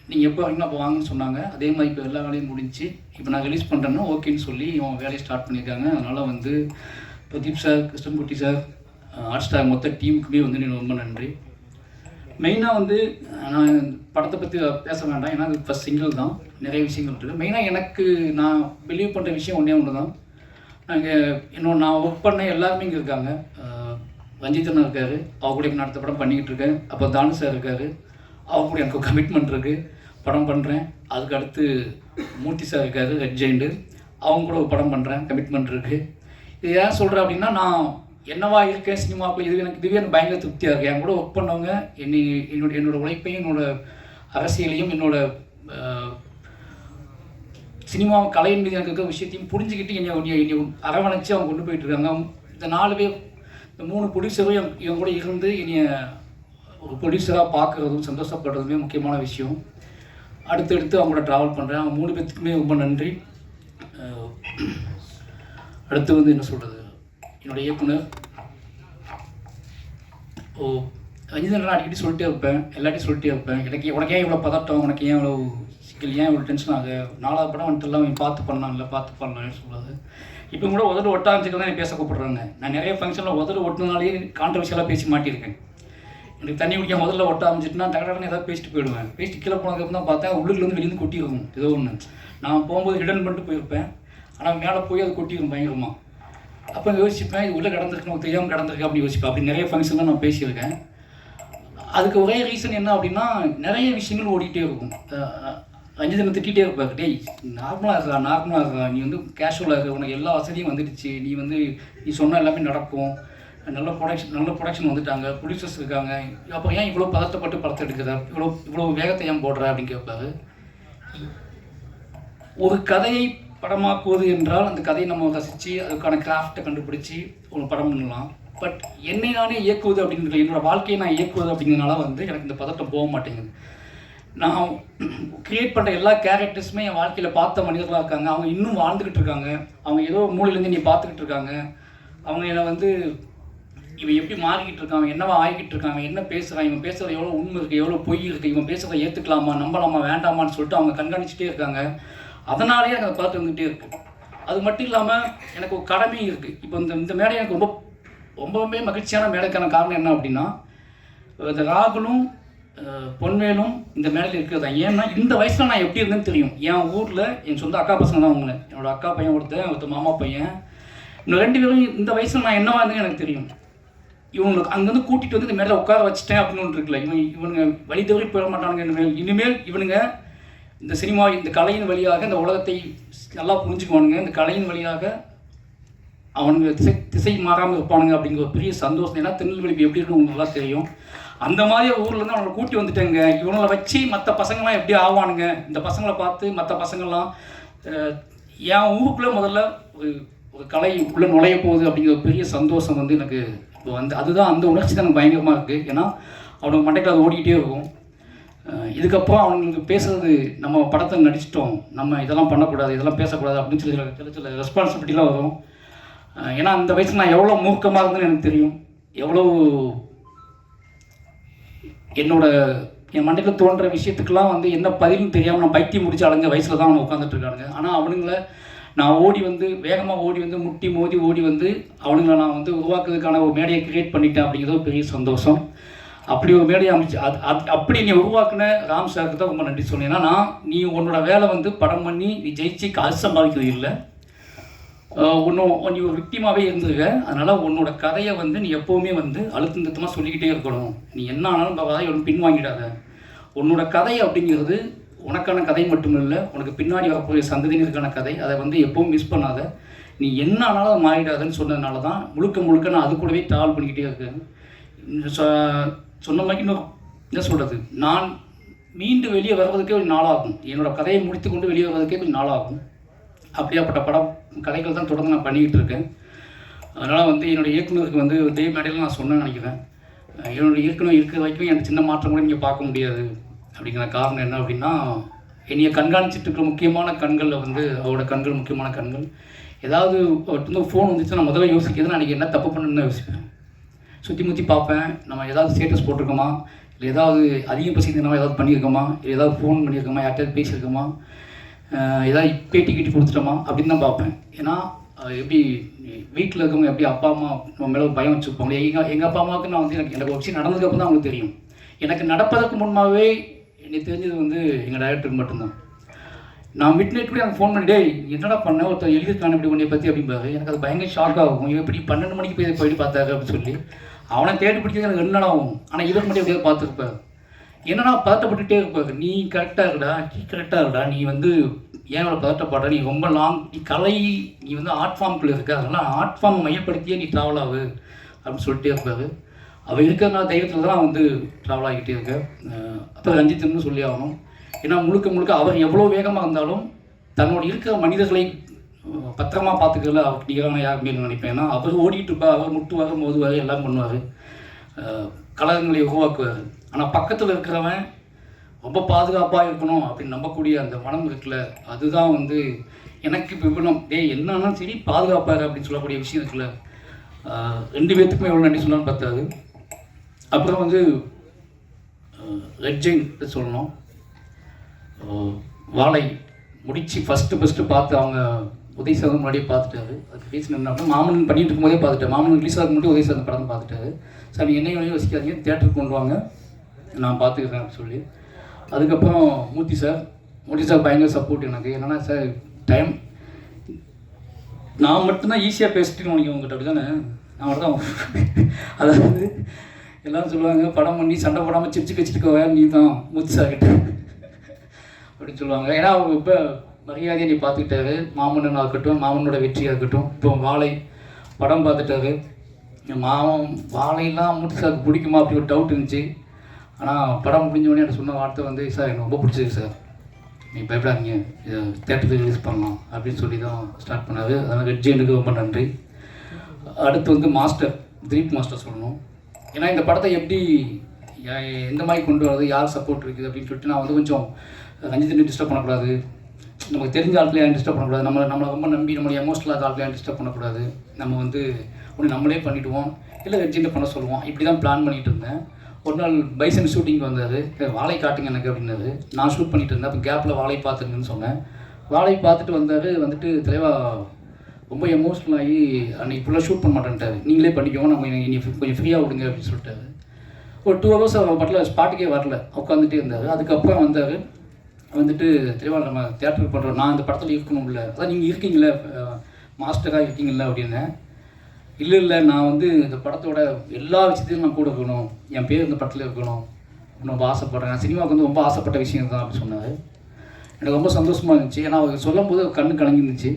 நீங்கள் எப்போ வரீங்களோ அப்போ வாங்கன்னு சொன்னாங்க. அதே மாதிரி இப்போ எல்லா வேலையும் முடிஞ்சு இப்போ நான் ரிலீஸ் பண்ணுறேன்னா ஓகேன்னு சொல்லி இவங்க வேலையை ஸ்டார்ட் பண்ணியிருக்காங்க. அதனால் வந்து Pradeep sir, Krishnankutty sir, hot star மொத்த டீமுக்குமே வந்து எனக்கு ரொம்ப நன்றி. மெயினாக வந்து நான் படத்தை பற்றி பேச வேண்டாம். ஏன்னா அது ஃபஸ்ட் சிங்கிள் தான், நிறைய விஷயங்கள் இருக்குது. மெயினாக எனக்கு நான் பிலீவ் பண்ணுற விஷயம் ஒன்று தான். நான் ஒர்க் பண்ண எல்லாருமே இங்கே இருக்காங்க. ரஞ்சித்தனா இருக்கார், அவர் கூட நான் அடுத்த படம் பண்ணிக்கிட்டு இருக்கேன். அப்போ தானு சார் இருக்கார், அவர் கூட எனக்கு கமிட்மெண்ட் இருக்குது, படம் பண்ணுறேன். அதுக்கு அடுத்து மூர்த்தி சார் இருக்கார், ரெட் ஜெயிண்டு, அவங்க கூட ஒரு படம் பண்ணுறேன், கமிட்மெண்ட் இருக்குது. இது ஏன் சொல்கிறேன் அப்படின்னா நான் என்னவா இருக்கேன் சினிமாக்குள்ள இதுவே எனக்கு பயங்கர திருப்தியாக இருக்குது. என் கூட ஒர்க் பண்ணவங்க என்னோட உழைப்பையும் என்னோட அரசியலையும் என்னோட சினிமா கலையின் மீது எனக்கு இருக்கிற விஷயத்தையும் புரிஞ்சுக்கிட்டு என்னை அரவணைச்சு அவங்க கொண்டு போயிட்டு இருக்காங்க. இந்த 4 பேர், இந்த 3 ப்ரொடியூசரும் இவங்க கூட இருந்து என்னைய ஒரு ப்ரொடியூசராக பார்க்குறதும் சந்தோஷப்படுறதுமே முக்கியமான விஷயம். அடுத்தடுத்து அவங்களோட ட்ராவல் பண்ணுறேன். அவங்க 3 பேர்த்துக்குமே ரொம்ப நன்றி. அடுத்து வந்து என்ன சொல்கிறது, என்னோடய இயக்குனர் ரஞ்சிதன் அடிக்கடி சொல்லிட்டே இருப்பேன், எல்லாத்தையும் சொல்லிட்டே இருப்பேன். உனக்கு ஏன் இவ்வளோ பதட்டம், உனக்கு ஏன் இவ்வளோ சிக்கல், ஏன் இவ்வளோ டென்ஷன் ஆகு, 4வது படம் வந்துட்டு எல்லாம் பார்த்து பண்ணலாம்னு சொல்லாது. இப்போ கூட உதடு ஒட்டாஞ்சிக்கல் தான் பேச கூப்பிட்றாங்க. நான் நிறைய ஃபங்க்ஷனில் உதடு ஒட்டினாலே கான்ட்ரவர்ஷியலாக பேசி மாட்டியிருக்கேன். எனக்கு தண்ணி குடிக்க முதல்ல ஒட்ட ஆரம்பிச்சிட்டுனா டக்கடன்னு ஏதாவது பேசிட்டு போயிடுவேன். பேசிட்டு கீழே போனதுக்கு தான் பார்த்தா உள்ளுக்குலேருந்து வெளியிருந்து கொட்டியிருக்கும் ஏதோ ஒன்று. நான் போகும்போது ஹிடன் பண்ணிட்டு போயிருப்பேன், ஆனால் மேலே போய் அது கொட்டியிருக்கும் பயங்கரமாக. அப்போ யோசிப்பேன், இது உள்ளே கிடந்திருக்கு, நமக்கு தெரியாமல் கிடந்திருக்கு அப்படின்னு யோசிப்பேன். அப்படி நிறைய ஃபங்க்ஷன்லாம் நான் பேசியிருக்கேன். அதுக்கு ஒரே ரீசன் என்ன அப்படின்னா, நிறைய விஷயங்கள் ஓடிக்கிட்டே இருக்கும். ரஞ்சிதனை திட்டிகிட்டே இருப்பார், டேய் நார்மலாக இருக்கா, நீ வந்து கேஷுவலாக இருக்க, உனக்கு எல்லா வசதியும் வந்துடுச்சு, நீ சொன்ன எல்லாமே நடக்கும், நல்ல ப்ரொடக்ஷன் வந்துட்டாங்க, ப்ரொடியூசர்ஸ் இருக்காங்க, அப்போ ஏன் இவ்வளோ பதட்டப்பட்டு படத்தை எடுக்கிற, இவ்வளோ வேகத்தை ஏன் போடுற அப்படின்னு கேட்பாரு. ஒரு கதையை படமாக்குவது என்றால் அந்த கதையை நம்ம ரசித்து அதுக்கான கிராஃப்டை கண்டுபிடிச்சி ஒரு படம் பண்ணலாம். பட் என்னை நானே இயக்குவது அப்படிங்கிறது, என்னோடய வாழ்க்கையை நான் இயக்குவது அப்படிங்கிறதுனால வந்து எனக்கு இந்த பதட்டம் போக மாட்டேங்குது. நான் க்ரியேட் பண்ணுற எல்லா கேரக்டர்ஸுமே என் வாழ்க்கையில் பார்த்த மனிதர்களாக இருக்காங்க. அவங்க இன்னும் வாழ்ந்துக்கிட்டு இருக்காங்க. அவங்க ஏதோ மூலையிலேருந்து நீ பார்த்துக்கிட்டு இருக்காங்க. அவங்க என்னை வந்து இவன் எப்படி மாறிக்கிட்டு இருக்கான், என்னவா ஆகிக்கிட்டு இருக்காங்க, என்ன பேசுகிறான், இவன் பேசுகிறது எவ்வளோ உண்மை இருக்குது, எவ்வளோ பொய் இருக்குது, இவன் பேசுகிறத ஏற்றுக்கலாமா, நம்பலாமா, வேண்டாமான்னு சொல்லிட்டு அவங்க கண்காணிச்சுட்டே இருக்காங்க. அதனாலேயே எனக்கு பார்த்து வந்துகிட்டே இருக்குது. அது மட்டும் இல்லாமல் எனக்கு ஒரு கடமையும் இருக்குது. இப்போ இந்த மேடை எனக்கு ரொம்பவே மகிழ்ச்சியான மேடைக்கான காரணம் என்ன அப்படின்னா, இந்த ராகுலும் பொன்வேலும் இந்த மேடையில் இருக்கிறது தான். ஏன்னா இந்த வயசில் நான் எப்படி இருந்தேன்னு தெரியும். என் ஊரில் என் சொந்த அக்கா பசங்க தான் அவங்கள, என்னோடய அக்கா பையன் ஒருத்தர் மாமா பையன், இன்னும் 2 பேரும் இந்த வயசில் நான் என்னவா இருந்தேன்னு எனக்கு தெரியும். இவங்களுக்கு அங்கேருந்து கூட்டிகிட்டு வந்து இந்த மேலே உட்கார வச்சுட்டேன் அப்படின்னு ஒன்று இருக்குல்ல, இவனுங்க வழி தவறி போயிட மாட்டானுங்க. இனிமேல் இவனுங்க இந்த சினிமா, இந்த கலையின் வழியாக இந்த உலகத்தை நல்லா புரிஞ்சுக்குவானுங்க, இந்த கலையின் வழியாக அவனுங்க திசை மாறாமல் இருப்பானுங்க அப்படிங்கிற ஒரு பெரிய சந்தோஷம். ஏன்னா திருநெல்வேலி எப்படி இருக்குன்னு உங்களுக்கு நல்லா தெரியும். அந்த மாதிரி ஊர்லேருந்து அவனை கூட்டி வந்துட்டேங்க. இவனை வச்சு மற்ற பசங்கள்லாம் எப்படி ஆவானுங்க, இந்த பசங்களை பார்த்து மற்ற பசங்கள்லாம் என் ஊருக்குள்ளே முதல்ல ஒரு கலை உள்ளே நுழைய போகுது அப்படிங்கிற ஒரு பெரிய சந்தோஷம் வந்து எனக்கு இப்போ வந்து அதுதான், அந்த உணர்ச்சி தான் எனக்கு பயங்கரமாக இருக்குது. ஏன்னா அவனுக்கு மண்டைக்கு அது ஓடிக்கிட்டே இருக்கும். இதுக்கப்புறம் அவனுங்களுக்கு பேசுறது, நம்ம படத்தை நடிச்சிட்டோம், நம்ம இதெல்லாம் பண்ணக்கூடாது, இதெல்லாம் பேசக்கூடாது அப்படின்னு சில ரெஸ்பான்சிபிலிட்டிலாம் வரும். ஏன்னா அந்த வயசில் நான் எவ்வளோ மூர்க்கமாக இருந்தேன்னு எனக்கு தெரியும். எவ்வளோ என் மண்டையில் தோன்ற விஷயத்துக்கெல்லாம் வந்து என்ன பதில்னு தெரியாமல் நான் பைத்தியம் முடிச்சு அடைஞ்ச வயசில் தான் அவனை உட்காந்துட்டு இருக்கானுங்க. ஆனால் அவனுங்களை நான் வேகமாக ஓடி வந்து முட்டி மோதி ஓடி வந்து அவனுங்களை நான் வந்து உருவாக்குறதுக்கான ஒரு மேடையை கிரியேட் பண்ணிட்டேன் அப்படிங்கிறது ஒரு பெரிய சந்தோஷம். அப்படி ஒரு மேடையை அமைச்சு அப்படி நீ உருவாக்குன ராம் சாருக்கு தான் ரொம்ப நன்றி சொன்னேன். ஏன்னா நீ உன்னோட வேலை வந்து படம் பண்ணி நீ ஜெயிச்சு காசு சம்பாதிக்கிறது இல்லை, நீ ஒரு விக்டிமாகவே இருந்துருக்க. அதனால் உன்னோட கதையை வந்து நீ எப்போவுமே வந்து அழுத்தமாக சொல்லிக்கிட்டே இருக்கணும். நீ என்ன ஆனாலும் கதையை ஒன்று பின்வாங்கிடாத. உன்னோட கதை அப்படிங்கிறது உனக்கான கதை மட்டும் இல்லை, உனக்கு பின்னாடி வரக்கூடிய சந்ததியினருக்கான கதை. அதை வந்து எப்பவும் மிஸ் பண்ணாத, நீ என்ன ஆனாலும் அதை மாறிடாதுன்னு சொன்னதுனால தான் முழுக்க நான் அது கூடவே ட்ராவல் பண்ணிக்கிட்டே இருக்கேன். சொன்ன மாதிரி இன்னும் என்ன சொல்கிறது, நான் மீண்டு வெளியே வர்றதுக்கே ஒரு நாளாகும். என்னோடய கதையை முடித்து கொண்டு வெளியே வர்றதுக்கே கொஞ்சம் நாளாகும். அப்படியாப்பட்ட கதைகள் தான் தொடர்ந்து நான் பண்ணிக்கிட்டு இருக்கேன். அதனால் வந்து என்னோடய இயக்குனருக்கு வந்து இதே மேடையில் நான் சொன்னேன்னு நினைக்கிறேன். என்னோடய இயக்குனர் இருக்கிற வரைக்கும் எனக்கு சின்ன மாற்றம் கூட நீங்கள் பார்க்க முடியாது. அப்படிங்கிற காரணம் என்ன அப்படின்னா, என்னையை கண்காணிச்சிட்டு இருக்கிற முக்கியமான கண்களில் வந்து அவரோட கண்கள் முக்கியமான கண்கள். ஏதாவது வந்து ஃபோன் வந்துச்சு நான் முதல்ல யோசிக்கிறது, நான் என்ன தப்பு பண்ணுன்னு யோசிப்பேன். சுற்றி முற்றி பார்ப்பேன், நம்ம ஏதாவது ஸ்டேட்டஸ் போட்டிருக்கோமா, இல்லை ஏதாவது அதிகம் பசிக்கிறதுனால ஏதாவது பண்ணியிருக்கோமா, இல்லை ஏதாவது ஃபோன் பண்ணியிருக்கோமா, யார்கிட்ட பேசியிருக்கோமா, ஏதாவது பேட்டி கீட்டி கொடுத்துட்டோமா அப்படின்னு தான் பார்ப்பேன். ஏன்னா எப்படி வீட்டில் இருக்கவங்க எப்படி அப்பா அம்மா நம்ம மேலே பயம் வச்சுருப்பாங்க. எங்கள் அப்பா அம்மாவுக்கு நான் வந்து எனக்கு ஒரு விஷயம் நடந்ததுக்கப்புறம் தான் அவங்களுக்கு தெரியும். எனக்கு நடப்பதற்கு முன்பாகவே எனக்கு தெரிஞ்சது வந்து எங்கள் டைரக்டருக்கு மட்டும்தான். நான் மிட் நைட் கூட எனக்கு ஃபோன் பண்ணிட்டே என்னடா பண்ண ஒருத்தர் எழுதிருக்கான இப்படி உன்னை பற்றி அப்படிம்பாரு. எனக்கு அது பயங்கர ஷாக் ஆகும். இவன் இப்படி 12 மணிக்கு போயிட்டு பார்த்தாரு அப்படின்னு சொல்லி அவனை தேடி பிடிக்கிறது எனக்கு 2 நாள் ஆகும். ஆனால் இவர் மட்டும் எப்படியாவது பார்த்துருப்பார். என்னன்னா பதட்டப்பட்டுட்டே இருப்பாரு. நீ கரெக்டாக இருக்கடா, நீ வந்து ஏன் இவ்வளோ பதட்டப்படுற, நீ ரொம்ப லாங், நீ கலை, நீ வந்து ஆர்ட் ஃபார்முக்குள்ளே இருக்க, அதனால் ஆர்ட் ஃபார்மை மையப்படுத்தியே நீ ட்ராவல் ஆகு அப்படின்னு சொல்லிட்டே இருப்பார். அவர் இருக்கிற தைரியத்தில் தான் வந்து ட்ராவல் ஆகிட்டே இருக்க. அப்போ ரஞ்சித்னு சொல்லி ஆகணும். ஏன்னா முழுக்க முழுக்க அவர் எவ்வளோ வேகமாக இருந்தாலும் தன்னோட இருக்கிற மனிதர்களை பத்திரமா பார்த்துக்கல அவருக்கு நிகரான யாருமே நினைப்பேன். ஏன்னா அவர் ஓடிட்டு இருப்பார், அவர் முட்டுவார், மோதுவார், எல்லாம் பண்ணுவார், கலகங்களை உருவாக்குவார். ஆனால் பக்கத்தில் இருக்கிறவன் ரொம்ப பாதுகாப்பாக இருக்கணும் அப்படின்னு நம்பக்கூடிய அந்த மனம் இருக்குல்ல, அதுதான் வந்து எனக்கு விபணம். என்னன்னா சரி பாதுகாப்பாக அப்படின்னு சொல்லக்கூடிய விஷயம் இருக்குல்ல, 2 பேர்த்துக்குமே எவ்வளோ நன்றி சொல்லணும்னு பார்த்தாது. அப்புறம் வந்து ரெட் ஜெயின் சொல்லணும். வாழை முடித்து ஃபஸ்ட்டு பார்த்து அவங்க உதயசாதம் முன்னாடியே பார்த்துட்டாரு. அதுக்கு ரீசன் என்ன அப்படின்னா, மாமன் பண்ணிட்டு இருக்கும்போதே பார்த்துட்டேன். மாமன் ரிலீஸ் ஆகும் மட்டும் உதயசாதம் படம் பார்த்துட்டாரு. சார் நீங்கள் என்னையும் யோசிக்காதீங்க, தேட்டருக்கு கொண்டு வாங்க, நான் பார்த்துக்கிறேன் அப்படின்னு சொல்லி. அதுக்கப்புறம் மூர்த்தி சார் பயங்கர சப்போர்ட் எனக்கு. என்னென்னா சார் டைம் நான் மட்டும்தான் ஈஸியாக பேசிட்டுன்னு நினைக்கிறேன் உங்கள்கிட்ட, அப்படி தானே? நான் மட்டும் தான் அதாவது எல்லோரும் சொல்லுவாங்க படம் பண்ணி சண்டை போடாமல் சிரிச்சு வச்சுட்டு வேறு நீ தான் மூர்த்தி சார் கிட்ட அப்படின்னு சொல்லுவாங்க. ஏன்னா அவங்க இப்போ மரியாதையை நீ பார்த்துக்கிட்டாரு. மாமன்னனாக இருக்கட்டும், மாமனோட வெற்றியாக இருக்கட்டும், இப்போ வாழை படம் பார்த்துட்டாரு. வாழையெல்லாம் மூர்த்தி சாருக்கு பிடிக்குமா அப்படி ஒரு டவுட் இருந்துச்சு. ஆனால் படம் முடிஞ்சோடனே எனக்கு சொன்ன வார்த்தை வந்து, சார் எனக்கு ரொம்ப பிடிச்சிருக்கு சார், நீ பயப்படாதீங்க, இதை தேட்டருக்கு ரிலீஸ் பண்ணலாம் அப்படின்னு சொல்லி தான் ஸ்டார்ட் பண்ணார். அதனால் ரெட் ஜெயினுக்கு ரொம்ப நன்றி. அடுத்து வந்து திலீப் மாஸ்டர் சொல்லணும். ஏன்னா இந்த படத்தை எப்படி எந்த மாதிரி கொண்டு வரது, யார் சப்போர்ட் இருக்குது அப்படின்னு சொல்லிட்டு நான் வந்து கொஞ்சம் ரஞ்சித்தை டிஸ்டர்ப் பண்ணக்கூடாது, நமக்கு தெரிஞ்ச ஆட்களை யாரும் டிஸ்டர்ப் பண்ணக்கூடாது, நம்மளை ரொம்ப நம்பி நம்மளுடைய எமோஷனலாக ஆட்களை யாரும் டிஸ்டர்ப் பண்ணக்கூடாது, நம்ம வந்து ஒன்று நம்மளே பண்ணிவிடுவோம், இல்லை ரெட் ஜெயினை பண்ண சொல்லுவோம், இப்படி தான் பிளான் பண்ணிகிட்டு இருந்தேன். ஒரு நாள் பைசன் ஷூட்டிங் வந்தார், வாழை காட்டுங்க எனக்கு அப்படின்னாரு. நான் ஷூட் பண்ணிட்டு இருந்தேன். அப்போ கேப்பில் வாழை பார்த்துருங்கன்னு சொன்னேன். வாழை பார்த்துட்டு வந்தார். வந்துட்டு தலைவா ரொம்ப எமோஷ்னல் ஆகி அன்றைக்கி ஃபுல்லாக ஷூட் பண்ண மாட்டேன்ட்டார், நீங்களே பண்ணிக்கோங்க, நம்ம இனி கொஞ்சம் ஃப்ரீயாக விடுங்க அப்படின்னு சொல்லிட்டாரு. ஒரு 2 hours அவர் பட்டில் ஸ்பாட்டுக்கே வரல, உட்காந்துட்டே இருந்தார். அதுக்கப்புறம் வந்தார். வந்துட்டு தலைவா நம்ம தேட்டருக்கு பண்ணுறோம், நான் இந்த படத்தில் இருக்கணும்ல, அதான் நீங்கள் இருக்கீங்களே மாஸ்டராக இருக்கீங்களா அப்படின்னு. இல்லை நான் வந்து இந்த படத்தோட எல்லா விஷயத்தையும் நான் கூட இருக்கணும், என் பேர் இந்த படத்தில் இருக்கணும், ரொம்ப ஆசைப்பட்றேன், நான் சினிமாவுக்கு வந்து ரொம்ப ஆசைப்பட்ட விஷயம் தான் அப்படின்னு சொன்னார். எனக்கு ரொம்ப சந்தோஷமாக இருந்துச்சு. ஏன்னா அவர் சொல்லும் போது கண்ணு கலங்கிருந்துச்சு.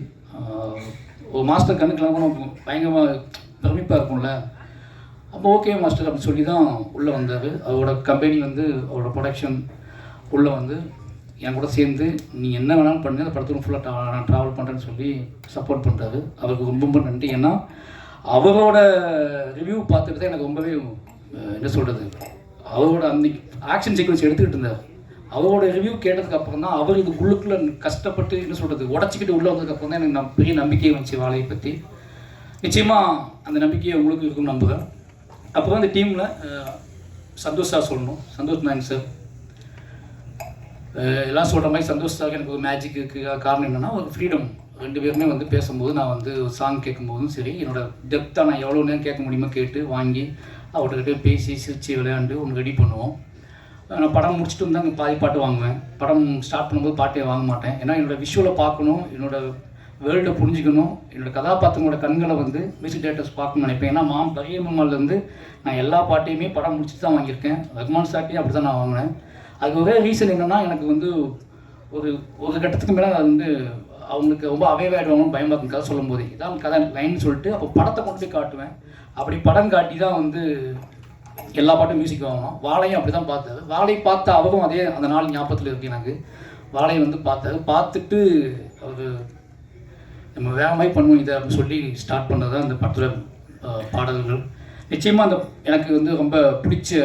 ஒரு மாஸ்டர் கண்ணு கலங்கணும் பயங்கரமாக பிரமிப்பாக இருக்கும்ல. அப்போ ஓகே மாஸ்டர் அப்படின்னு சொல்லி தான் உள்ளே வந்தார். அவரோட கம்பெனி வந்து அவரோட ப்ரொடக்ஷன் உள்ளே வந்து என் கூட சேர்ந்து நீ என்ன வேணாலும் பண்ணு, அந்த படத்துக்கு ஃபுல்லாக நான் ட்ராவல் பண்ணுறேன்னு சொல்லி சப்போர்ட் பண்ணுறாரு. அவருக்கு ரொம்ப ரொம்ப நன்றி. ஏன்னா அவரோட ரிவ்யூ பார்த்துட்டு தான் எனக்கு ரொம்பவே என்ன சொல்கிறது, அவரோட அந்த ஆக்ஷன் சீக்வன்ஸ் எடுத்துக்கிட்டு இருந்தார். அவரோட ரிவ்யூ கேட்டதுக்கப்புறம் தான் அவர் இது உள்ளுக்குள்ளே கஷ்டப்பட்டு என்ன சொல்கிறது உடச்சிக்கிட்டு உள்ளே வந்ததுக்கப்புறம் தான் எனக்கு பெரிய நம்பிக்கையை வந்துச்சு வாழையை பற்றி. நிச்சயமாக அந்த நம்பிக்கையை உங்களுக்கு இருக்குன்னு நம்புகிறேன். அப்புறம் அந்த டீமில் சந்தோஷ் சார் சொல்லணும். சந்தோஷ் மேன் சார் எல்லாம் சொல்கிற மாதிரி சந்தோஷ் சார் எனக்கு ஒரு மேஜிக் இருக்குது. காரணம் என்னென்னா ஒரு ஃப்ரீடம். 2 பேருமே வந்து பேசும்போது நான் வந்து ஒரு சாங் கேட்கும்போதும் சரி, என்னோடய டெப்த்தாக நான் எவ்வளோ நேரம் கேட்க முடியுமோ கேட்டு வாங்கி அவர்கிட்ட பேசி சிரித்து விளையாண்டு ஒன்று ரெடி பண்ணுவோம். நான் படம் முடிச்சுட்டு வந்து அங்கே பாதி பாட்டு வாங்குவேன். படம் ஸ்டார்ட் பண்ணும்போது பாட்டே வாங்க மாட்டேன். ஏன்னா என்னோடய விஷுவலை பார்க்கணும், என்னோடய வேர்ல்டை புரிஞ்சுக்கணும், என்னோடய கதாபாத்திரங்களோட கண்களை வந்து மியூசிக் டேரக்டர்ஸ் பார்க்கணும்னு நினைப்பேன். ஏன்னா பழைய மாமாலேருந்து நான் எல்லா பாட்டையுமே படம் முடிச்சுட்டு தான் வாங்கியிருக்கேன். ரஹ்மான் சார்ட்டையும் அப்படி தான் நான் வாங்கினேன். அதுக்கு ஒரே ரீசன் என்னென்னா, எனக்கு வந்து ஒரு கட்டத்துக்கு மேலே அது வந்து அவங்களுக்கு ரொம்ப அவைவாயிடுவாங்கன்னு பயமாக இருக்கும் கதை சொல்லும் போது. இதான் கதை லைன்னு சொல்லிட்டு அப்போ படத்தை கொண்டு போய் காட்டுவேன். அப்படி படம் காட்டி தான் வந்து எல்லா பாட்டும் மியூசிக் வாங்கணும். வாழையும் அப்படி தான் பார்த்தாரு. வாழை பார்த்த அவரும் அதே அந்த நாள் ஞாபகத்தில் இருக்குது எனக்கு. வாழையை வந்து பார்த்தாரு. பார்த்துட்டு அவர் நம்ம வேற மாதிரி பண்ணுவோம் இதை அப்படின்னு சொல்லி ஸ்டார்ட் பண்ணது தான் அந்த படத்தில் பாடல்கள். நிச்சயமாக அந்த எனக்கு வந்து ரொம்ப பிடிச்ச,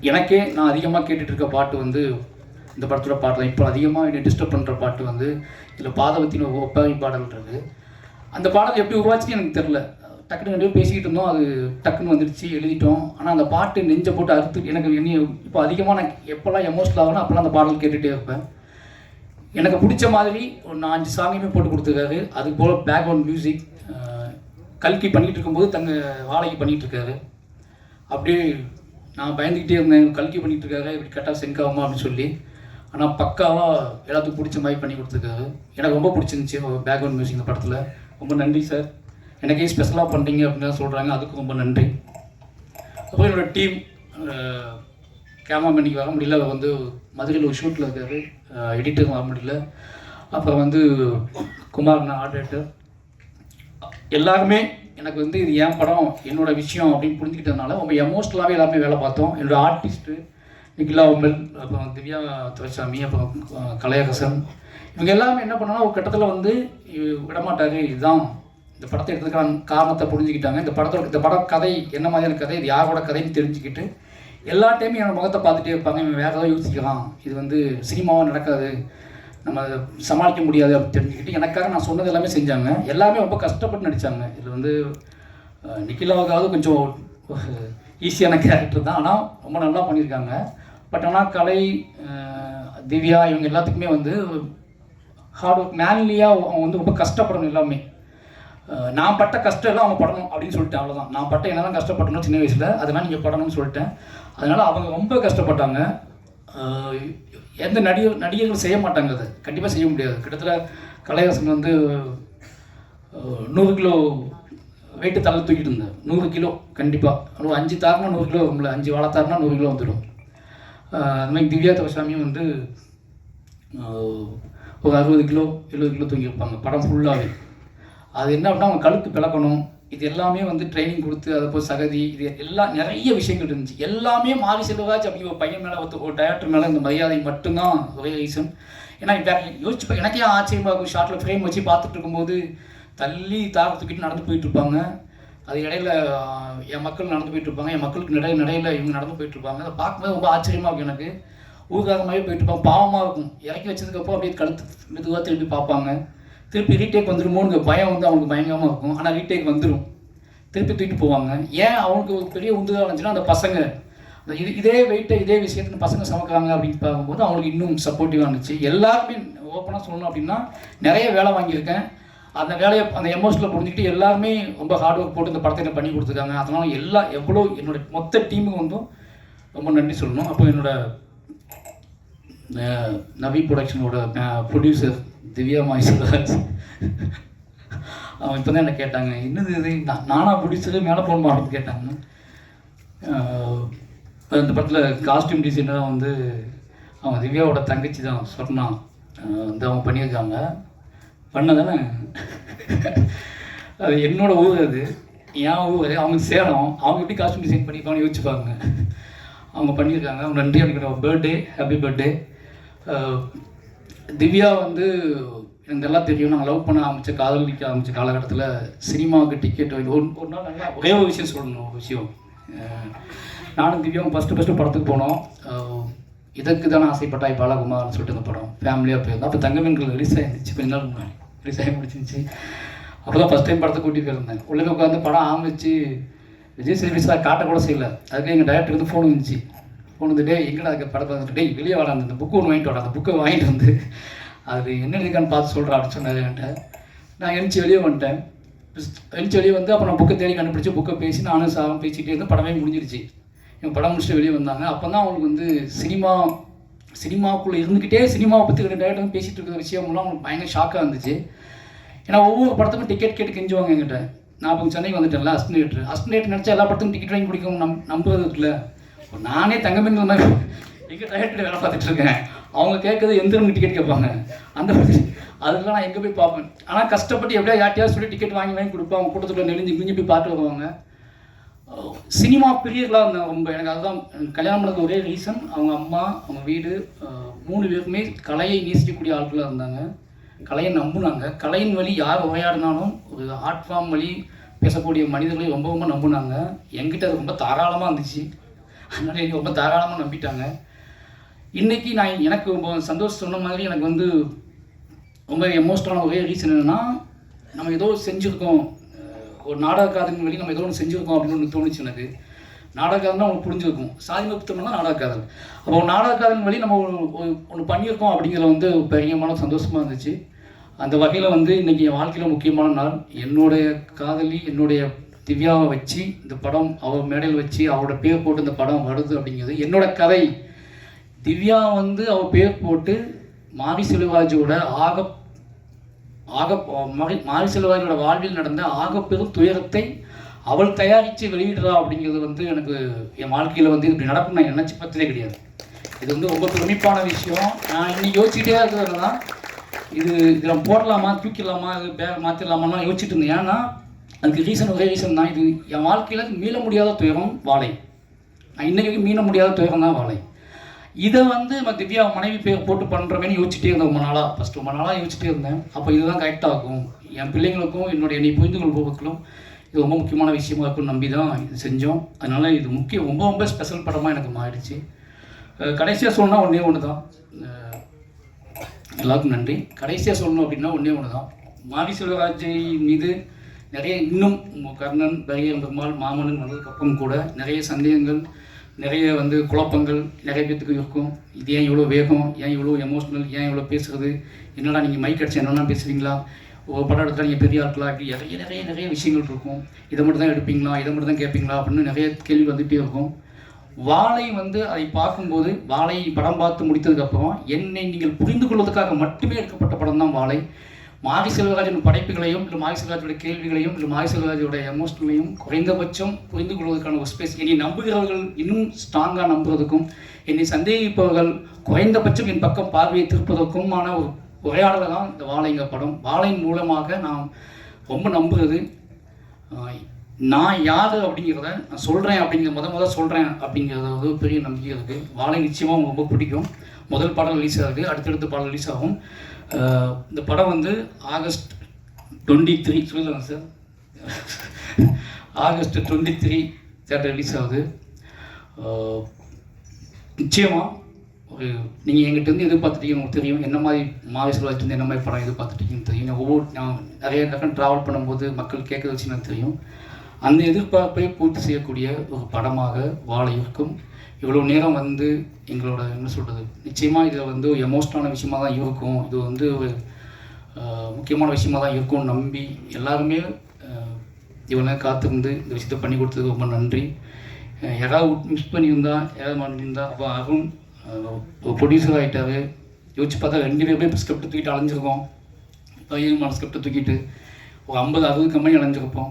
எனக்கே நான் அதிகமாக கேட்டுட்டு இருக்க பாட்டு வந்து இந்த படத்தோட பாட்டு தான். இப்போ அதிகமாக என்னை டிஸ்டர்ப் பண்ணுற பாட்டு வந்து இதில் பாதவத்தின் ஒப்பாரி பாடல்ன்றது. அந்த பாடல் எப்படி உருவாச்சுன்னு எனக்கு தெரில. டக்குன்னு 2 பேரும் பேசிக்கிட்டு இருந்தோம், அது டக்குன்னு வந்துடுச்சு, எழுதிட்டோம். ஆனால் அந்த பாட்டு நெஞ்சை போட்டு அறுத்து எனக்கு இப்போ அதிகமாக நான் எப்போல்லாம் எமோஷனல் ஆகணும் அப்போல்லாம் அந்த பாடல் கேட்டுகிட்டே இருப்பேன். எனக்கு பிடிச்ச மாதிரி ஒரு 4-5 சாங்கையுமே போட்டு கொடுத்துருக்காரு. அது போல் பேக்ரவுண்ட் மியூசிக் கல்கி பண்ணிகிட்டு இருக்கும்போது வாழைக்கு பண்ணிகிட்ருக்காரு. அப்படியே நான் பயந்துக்கிட்டே இருந்தேன், கல்கி பண்ணிகிட்ருக்காரு இப்படி கரெக்டாக செங்காகுமா அப்படின்னு சொல்லி. ஆனால் பக்காவாக எல்லாத்துக்கும் பிடிச்ச மாதிரி பண்ணி கொடுத்துருக்காரு. எனக்கு ரொம்ப பிடிச்சிருந்துச்சி பேக்ரவுண்ட் மியூசிக் இந்த படத்தில். ரொம்ப நன்றி சார், எனக்கே ஸ்பெஷலாக பண்ணுறீங்க அப்படின்னு தான் சொல்கிறாங்க, அதுக்கு ரொம்ப நன்றி. அப்புறம் என்னோடய டீம் கேமராமேன் இன்னைக்கு வர முடியல, அவர் வந்து மதுரையில் ஒரு ஷூட்டில் இருக்காரு, எடிட்டர் வர முடியல. அப்புறம் வந்து குமார் ஆர்டேட்டர், எல்லாருமே எனக்கு வந்து இது என் படம் என்னோட விஷயம் அப்படின்னு புரிஞ்சுக்கிட்டதுனால ரொம்ப எமோஷ்னலாகவே எல்லாருமே வேலை பார்த்தோம். என்னோடய ஆர்டிஸ்ட்டு நிகிலா உமல், அப்புறம் திவ்யா துரைசாமி, அப்புறம் கலையரசன், இவங்க எல்லாமே என்ன பண்ணாலும் ஒரு கட்டத்தில் வந்து விடமாட்டார், இதுதான் இந்த படத்தை எடுத்ததுக்கான காரணத்தை புரிஞ்சுக்கிட்டாங்க. இந்த படம் கதை என்ன மாதிரியான கதை, இது யாரோட கதைன்னு தெரிஞ்சுக்கிட்டு எல்லா டைமும் என்னோடய முகத்தை பார்த்துட்டே இருப்பாங்க. இவன் வேறு ஏதாவது யோசிக்கலாம், இது வந்து சினிமாவும் நடக்காது, நம்ம சமாளிக்க முடியாது அப்படின்னு தெரிஞ்சுக்கிட்டு எனக்காக நான் சொன்னது எல்லாமே செஞ்சாங்க. எல்லாமே ரொம்ப கஷ்டப்பட்டு நடித்தாங்க. இதில் வந்து நிக்கிலாவுக்காவது கொஞ்சம் ஈஸியான கேரக்டர் தான், ஆனால் ரொம்ப நல்லா பண்ணியிருக்காங்க. பட் ஆனால் கலை, திவ்யா இவங்க எல்லாத்துக்குமே வந்து ஹார்ட் ஒர்க், மேன்லியாக அவங்க வந்து ரொம்ப கஷ்டப்படணும். எல்லாமே நான் பட்ட கஷ்டம் எல்லாம் அவங்க படணும் அப்படின்னு சொல்லிட்டேன், அவ்வளோதான். நான் பட்ட என்னெல்லாம் கஷ்டப்பட்டணும் சின்ன வயசில், அதெல்லாம் நீங்கள் படணும்னு சொல்லிட்டேன். அதனால் அவங்க ரொம்ப கஷ்டப்பட்டாங்க. எந்த நடிகர்கள் செய்ய மாட்டாங்க, அதை கண்டிப்பாக செய்ய முடியாது. கிட்டத்தட்ட கலையரசன் வந்து 100 கிலோ வெயிட்டு தலை தூக்கிட்டு இருந்தேன். 100 கிலோ கண்டிப்பாக, 5 தாருனா 100 கிலோ வரும்ல, 5 வாழை தாருனா 100 கிலோ வந்துடும். அது மாதிரி திவ்யா துரைசாமியும் வந்து ஒரு 60 கிலோ 70 கிலோ தூங்கியிருப்பாங்க படம் ஃபுல்லாகவே. அது என்ன அப்படின்னா அவங்க கழுத்து பிளக்கணும், இது எல்லாமே வந்து ட்ரைனிங் கொடுத்து அதை போய் சகதி, இது எல்லாம் நிறைய விஷயங்கள் இருந்துச்சு. எல்லாமே மாறி செல்வராஜ் அப்படிங்கிற ஒரு பையன் மேலே ஒரு டைரக்டர் மேலே இந்த மரியாதை மட்டும்தான் ஒரே ரீசன். ஏன்னா யோசிச்சு எனக்கே ஆச்சரியமாக இருக்கும். ஷார்ட்டில் ஃப்ரேம் வச்சு பார்த்துட்டு இருக்கும்போது தள்ளி தார தூக்கிட்டு நடந்து போயிட்டுருப்பாங்க. அது இடையில என் மக்கள் நடந்து போயிட்டுருப்பாங்க, என் மக்களுக்கு நடையில் இவங்க நடந்து போயிட்டுருப்பாங்க. அதை பார்க்கும்போது ரொம்ப ஆச்சரியமாக இருக்கும். எனக்கு ஊர்காரமாகவே போயிட்டுருப்பாங்க, பாவமாக இருக்கும். இறக்கி வச்சதுக்கப்புறம் அப்படியே கழுத்து மெதுவாக திருப்பி பார்ப்பாங்க. திருப்பி ரீடேக் வந்துடுமோன்னு பயம் வந்து அவங்களுக்கு பயங்கரமாக இருக்கும். ஆனால் ரீடேக் வந்துடும், திருப்பி தூக்கிட்டு போவாங்க. ஏன் அவங்களுக்கு ஒரு பெரிய உந்துதல் இருந்துச்சுன்னா அந்த பசங்க இதே வெயிட்டை இதே விஷயத்துக்கு பசங்க சமைக்கிறாங்க அப்படின்னு பார்க்கும்போது அவங்களுக்கு இன்னும் சப்போர்ட்டிவாக இருந்துச்சு. எல்லாருமே ஓப்பனாக சொல்லணும் அப்படின்னா நிறைய வேலை வாங்கியிருக்கேன். அந்த வேலையை அந்த எமோஷனில் புரிஞ்சுக்கிட்டு எல்லாருமே ரொம்ப ஹார்ட் ஒர்க் போட்டு இந்த படத்தை பண்ணி கொடுத்துருக்காங்க. அதனால் எவ்வளோ என்னோட மொத்த டீமுக்கு வந்து ரொம்ப நன்றி சொல்லணும். அப்போ என்னோட நவி ப்ரொடக்ஷனோட ப்ரொடியூசர் திவ்யா மாய்ஸ்வராஜ், அவன் இப்போ தான் என்ன கேட்டாங்க, என்னது இது நானா ப்ரொடியூசரு மேலே போகணுமா அப்படின்னு கேட்டாங்க. இந்த படத்தில் காஸ்டியூம் டிசைனராக வந்து அவங்க திவ்யாவோட தங்கச்சி தான் சொன்னா, வந்து அவங்க பண்ணியிருக்காங்க. பண்ணதானே அது என்னோட ஊர், அது என் ஊர், அவங்க சேலம். அவங்க எப்படி காஸ்டியூம் டிசைன் பண்ணியிருக்காங்கன்னு யோசிச்சுப்பாங்க. அவங்க பண்ணியிருக்காங்க. அவங்க நன்றி அன்றைக்கி பர்த்டே, ஹாப்பி பர்த்டே. திவ்யா வந்து எனக்கு எல்லாம் தெரியும். நாங்கள் லவ் பண்ண காதலிக்க ஆரம்பித்த காலகட்டத்தில் சினிமாவுக்கு டிக்கெட் வாங்கி ஒரு நாள் நல்லா ஒரே ஒரு விஷயம் சொல்லணும். ஒரு விஷயம், நானும் திவ்யாவும் ஃபஸ்ட்டு படத்துக்கு போனோம். இதற்கு தானே ஆசைப்பட்டாய் பாலகுமார்னு சொல்லிட்டு அந்த படம் ஃபேமிலியாக போயிருந்தோம். அப்போ தங்கமீன்கள் ரிலீஸ் ஆகிருந்துச்சு, கொஞ்ச நாள் முன்னாடி ரிலீஸ் ஆகி முடிச்சிருந்துச்சு. அப்போ தான் ஃபஸ்ட் டைம் படத்தை கூட்டிகிட்டு இருந்தேன். உள்ளே உட்காந்து படம் ஆரம்பிச்சு விஜய் சர்வீஸாக காட்டக்கூட செய்யலை. அதுக்கு எங்கள் டைரக்டர் வந்து ஃபோன் வந்துச்சு. ஃபோன் வந்துட்டு எங்கடா அதுக்கு படத்தை வந்துட்டு டேய் வெளியே வர அந்த புக்கு ஒன்று வாங்கிட்டு வர, அந்த புக்கை வாங்கிட்டு வந்து அது என்ன இருக்கான்னு பார்த்து சொல்கிறா அப்படின்னு சொன்னார் என்கிட்ட. நான் எழுந்துச்சி வெளியே வந்துட்டேன். எழுந்துச்சி வெளியே வந்து அப்புறம் நான் புக்கை தேடி கண்டுபிடிச்சி புக்கை பேசி நானும் சாவும் பேசிக்கிட்டே இருந்து படமே முடிஞ்சிருச்சு. இவங்க படம் முடிச்சுட்டு வெளியே வந்தாங்க. அப்போ தான் அவங்களுக்கு வந்து சினிமாவுக்குள்ளே இருந்துக்கிட்டே சினிமாவை பற்றி 2 டேரக்டர் வந்து பேசிகிட்டு இருக்கிற விஷயம்லாம் அவங்களுக்கு பயங்கர ஷாக்காக இருந்துச்சு. ஏன்னா ஒவ்வொரு படத்துக்கும் டிக்கெட் கேட்டு கெஞ்சுவாங்க என்கிட்ட. நான் இப்போ சென்னைக்கு வந்துட்டேன்ல, அஸ்டினேட்டர் நினச்சா எல்லா படத்துக்கும் டிக்கெட் வாங்கி குடிக்கும் நம்புறது இருக்குல்ல. நானே தங்கமீன்கள் மாதிரி எங்கள் டைரக்டர் வேலை பார்த்துட்டு இருக்கேன். அவங்க கேட்குறது எந்த டிக்கெட் கேட்பாங்க, அந்த அதெல்லாம் நான் எங்கே போய் பார்ப்பேன். ஆனால் கஷ்டப்பட்டு எப்படியா யார்ட்டையாவது சொல்லி டிக்கெட் வாங்கி கொடுப்பேன். அவங்க கூட்டத்தில் நெளிஞ்சு போய் பார்த்து வருவாங்க. சினிமா பிரியர்களாக இருந்தாங்க ரொம்ப. எனக்கு அதுதான் கல்யாணம் பண்ணது ஒரே ரீசன். அவங்க அம்மா, அவங்க வீடு, 3 பேருக்குமே கலையை நேசிக்கக்கூடிய ஆட்களாக இருந்தாங்க. கலையை நம்புனாங்க. கலையின் வழி யார் உரையாடினாலும் ஒரு ஆர்ட் ஃபார்ம் வழி பேசக்கூடிய மனிதர்களையும் ரொம்ப ரொம்ப நம்புனாங்க. என்கிட்ட அது ரொம்ப தாராளமாக இருந்துச்சு. அதனால எனக்கு ரொம்ப தாராளமாக நம்பிட்டாங்க. இன்றைக்கி எனக்கு ரொம்ப சந்தோஷம் சொன்ன மாதிரி எனக்கு வந்து ரொம்ப எமோஷனலான ஒரே ரீசன் என்னென்னா, நம்ம ஏதோ செஞ்சுருக்கோம், ஒரு நாடக காதலின் வழி நம்ம ஏதோ ஒன்று செஞ்சுருக்கோம் அப்படின்னு ஒன்று தோணுச்சு எனக்கு. நாடக காதல்னா அவங்களுக்கு புரிஞ்சிருக்கும், சாதி புத்தகம்னா நாடக காதல். அப்போ நாடக காதலின் வழி நம்ம ஒன்று பண்ணியிருக்கோம் அப்படிங்கிறத வந்து பெரியமான சந்தோஷமாக இருந்துச்சு. அந்த வகையில் வந்து இன்றைக்கி என் வாழ்க்கையில் முக்கியமான நாள். என்னுடைய காதலி, என்னுடைய திவ்யாவை வச்சு இந்த படம் அவள் மேடையில் வச்சு அவரோட பேர் போட்டு இந்த படம் வருது அப்படிங்கிறது என்னோட கதை. திவ்யா வந்து அவள் பேர் போட்டு மாரி செல்வராஜோட மாரி செல்வராஜோட வாழ்வில் நடந்த ஆகப்பெரும் துயரத்தை அவள் தயாரித்து வெளியிடுறா அப்படிங்கிறது வந்து எனக்கு என் வாழ்க்கையில் வந்து இப்படி நடக்கும் நான் நினச்சி பார்த்ததே கிடையாது. இது வந்து ரொம்ப பெருமைப்பான விஷயம். நான் இன்னைக்கு யோசிச்சுட்டே இருக்கிறதுனா இது நம்ம போடலாமா, தூக்கிடலாமா, இது பேக் மாற்றிடலாமான்னு யோசிச்சுட்டு இருந்தேன். ஏன்னா அதுக்கு ஒரே ரீசன் தான். இது என் வாழ்க்கையில் மீள முடியாத துயரம் வாழை. நான் இன்றைக்கி மீள முடியாத துயரம் தான் வாழை. இதை வந்து நம்ம திவ்யா மனைவி பேர் போட்டு பண்ணுறமேனு யோசிச்சுட்டே இருந்தேன் ரொம்ப நாளாக யோசிச்சுட்டே இருந்தேன். அப்போ இதுதான் கரெக்டாக இருக்கும், என் பிள்ளைங்களுக்கும் என்னை புரிந்து கொள்பவர்களும் இது ரொம்ப முக்கியமான விஷயமா இருக்கும்னு நம்பி தான் இது செஞ்சோம். அதனால் இது ரொம்ப ரொம்ப ஸ்பெஷல் படமாக எனக்கு மாறிடுச்சு. கடைசியாக சொல்லணும்னா ஒன்று தான், எல்லாருக்கும் நன்றி. கடைசியாக சொல்லணும் அப்படின்னா ஒன்று தான், மாரி செல்வராஜை மீது நிறைய இன்னும் கர்ணன், பரியன் பெருமாள், மாமனன் வந்ததுக்கப்புறம் கூட நிறைய சந்தேகங்கள், நிறைய வந்து குழப்பங்கள் நிறைய பேத்துக்கு இருக்கும். இது ஏன் இவ்வளோ வேகம், ஏன் இவ்வளோ எமோஷ்னல், ஏன் இவ்வளோ பேசுகிறது, என்னடா நீங்கள் மைக் அடிச்சு என்னென்னா பேசுவீங்களா, ஒரு படம் எடுத்தால் நீங்கள் பெரிய ஆட்களா, இப்படி நிறைய விஷயங்கள் இருக்கும். இதை மட்டும் தான் எடுப்பீங்களா, இதை மட்டும் தான் கேட்பீங்களா அப்படின்னு நிறைய கேள்வி வந்துகிட்டே இருக்கும். வாழை வந்து அதை பார்க்கும்போது, வாழை படம் பார்த்து முடித்ததுக்கப்புறம் என்னை நீங்கள் புரிந்து கொள்வதற்காக மட்டுமே எடுக்கப்பட்ட படம் தான் வாழை. மாரி செல்வராஜன் படைப்புகளையும் இல்லை மாரி செல்வராஜோட கேள்விகளையும் இல்லை மாரி செல்வராஜோட எமோஷனலையும் குறைந்தபட்சம் புரிந்து கொள்வதற்கான ஒரு ஸ்பேஸ், என்னை நம்புகிறவர்கள் இன்னும் ஸ்ட்ராங்காக நம்புறதுக்கும், என்னை சந்தேகிப்பவர்கள் குறைந்தபட்சம் என் பக்கம் பார்வையை திருப்பதற்குமான ஒரு உரையாடலை தான் இந்த வாழைங்க படம். வாழையின் மூலமாக நான் ரொம்ப நம்புகிறது, நான் யார் அப்படிங்கிறத நான் சொல்கிறேன் அப்படிங்கிற சொல்கிறேன் அப்படிங்கிறத ஒரு பெரிய நம்பிக்கை இருக்குது. வாழை நிச்சயமாக உங்களுக்கு ரொம்ப பிடிக்கும். முதல் பாடல் ரிலீஸ் ஆகுது, அடுத்தடுத்த பாடல் ரிலீஸ் ஆகும். இந்த படம் வந்து ஆகஸ்ட் 23 சொல்லலாம் சார், ஆகஸ்ட் 23 தேட்டர் ரிலீஸ் ஆகுது. நிச்சயமாக ஒரு நீங்கள் எங்கிட்டேருந்து எதிர்பார்த்துட்டீங்க, உங்களுக்கு தெரியும் என்ன மாதிரி மாரி செல்வராஜ்லேருந்து என்ன மாதிரி படம் எதிர்பார்த்துட்டீங்கன்னு தெரியும். நான் நிறைய இடங்கள் ட்ராவல் பண்ணும்போது மக்கள் கேட்குற வச்சு எனக்கு தெரியும். அந்த எதிர்பார்ப்பை பூர்த்தி செய்யக்கூடிய ஒரு படமாக வாழை இருக்கும். இவ்வளோ நேரம் வந்து எங்களோட என்ன சொல்கிறது, நிச்சயமாக இதில் வந்து ஒரு எமோஷனலான விஷயமாக தான் இருக்கும், இது வந்து ஒரு முக்கியமான விஷயமாக தான் இருக்கும்னு நம்பி எல்லாருமே இவ்வளோ காத்திருந்து இந்த விஷயத்தை பண்ணி கொடுத்ததுக்கு ரொம்ப நன்றி. யாராவது மிஸ் பண்ணியிருந்தா, யாராவது பண்ணியிருந்தா, அப்போ அருண் ஒரு ப்ரொடியூசர் ஆகிட்டாரு. யோசிச்சு பார்த்தா 2 பேருமே இப்போ ஸ்கிரிப்ட் தூக்கிட்டு அலைஞ்சிருக்கோம். பையன்மான ஸ்கிரிப்டை தூக்கிட்டு ஒரு 50-60 கம்பெனி அலைஞ்சிருப்போம்.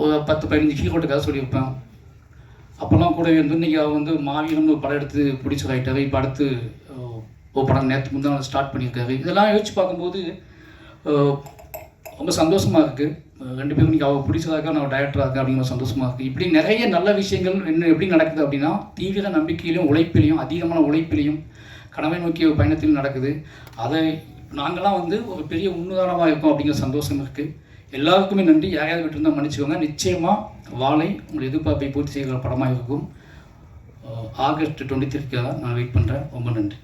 ஒரு 10-15 ஹீரோட்டுக்காக சொல்லியிருப்பேன். அப்போல்லாம் கூட வந்து இன்றைக்கி அவர் வந்து மாவீரம்னு ஒரு படம் எடுத்து ப்ரொடியூசர் ஆகிட்டாரு. இப்போ அடுத்து ஒரு படம் நேற்று முந்தான் ஸ்டார்ட் பண்ணியிருக்காரு. இதெல்லாம் யோசிச்சு பார்க்கும்போது ரொம்ப சந்தோஷமாக இருக்குது. 2 பேரும் இன்றைக்கி அவர் ப்ரொடியூசராக இருக்கா, நான் டைரக்டராக இருக்கேன் அப்படிங்கிற சந்தோஷமாக இருக்குது. இப்படி நிறைய நல்ல விஷயங்கள் எப்படி நடக்குது அப்படின்னா, தீவிர நம்பிக்கையிலையும் உழைப்பிலையும், அதிகமான உழைப்பிலையும், கனவை நோக்கிய பயணத்திலும் நடக்குது. அதை நாங்கள்லாம் வந்து ஒரு பெரிய உன்னுதாரணமாக இருக்கோம் அப்படிங்கிற சந்தோஷம் இருக்குது. எல்லாருக்குமே நன்றி. யாரையாவது விட்டுருந்தால் மன்னிச்சுக்கோங்க. நிச்சயமாக வாழை உங்கள் எதிர்பார்ப்பை பூர்த்தி செய்கிற படமாக இருக்கும். ஆகஸ்ட் 23 நான் வெயிட் பண்ணுறேன். ரொம்ப நன்றி.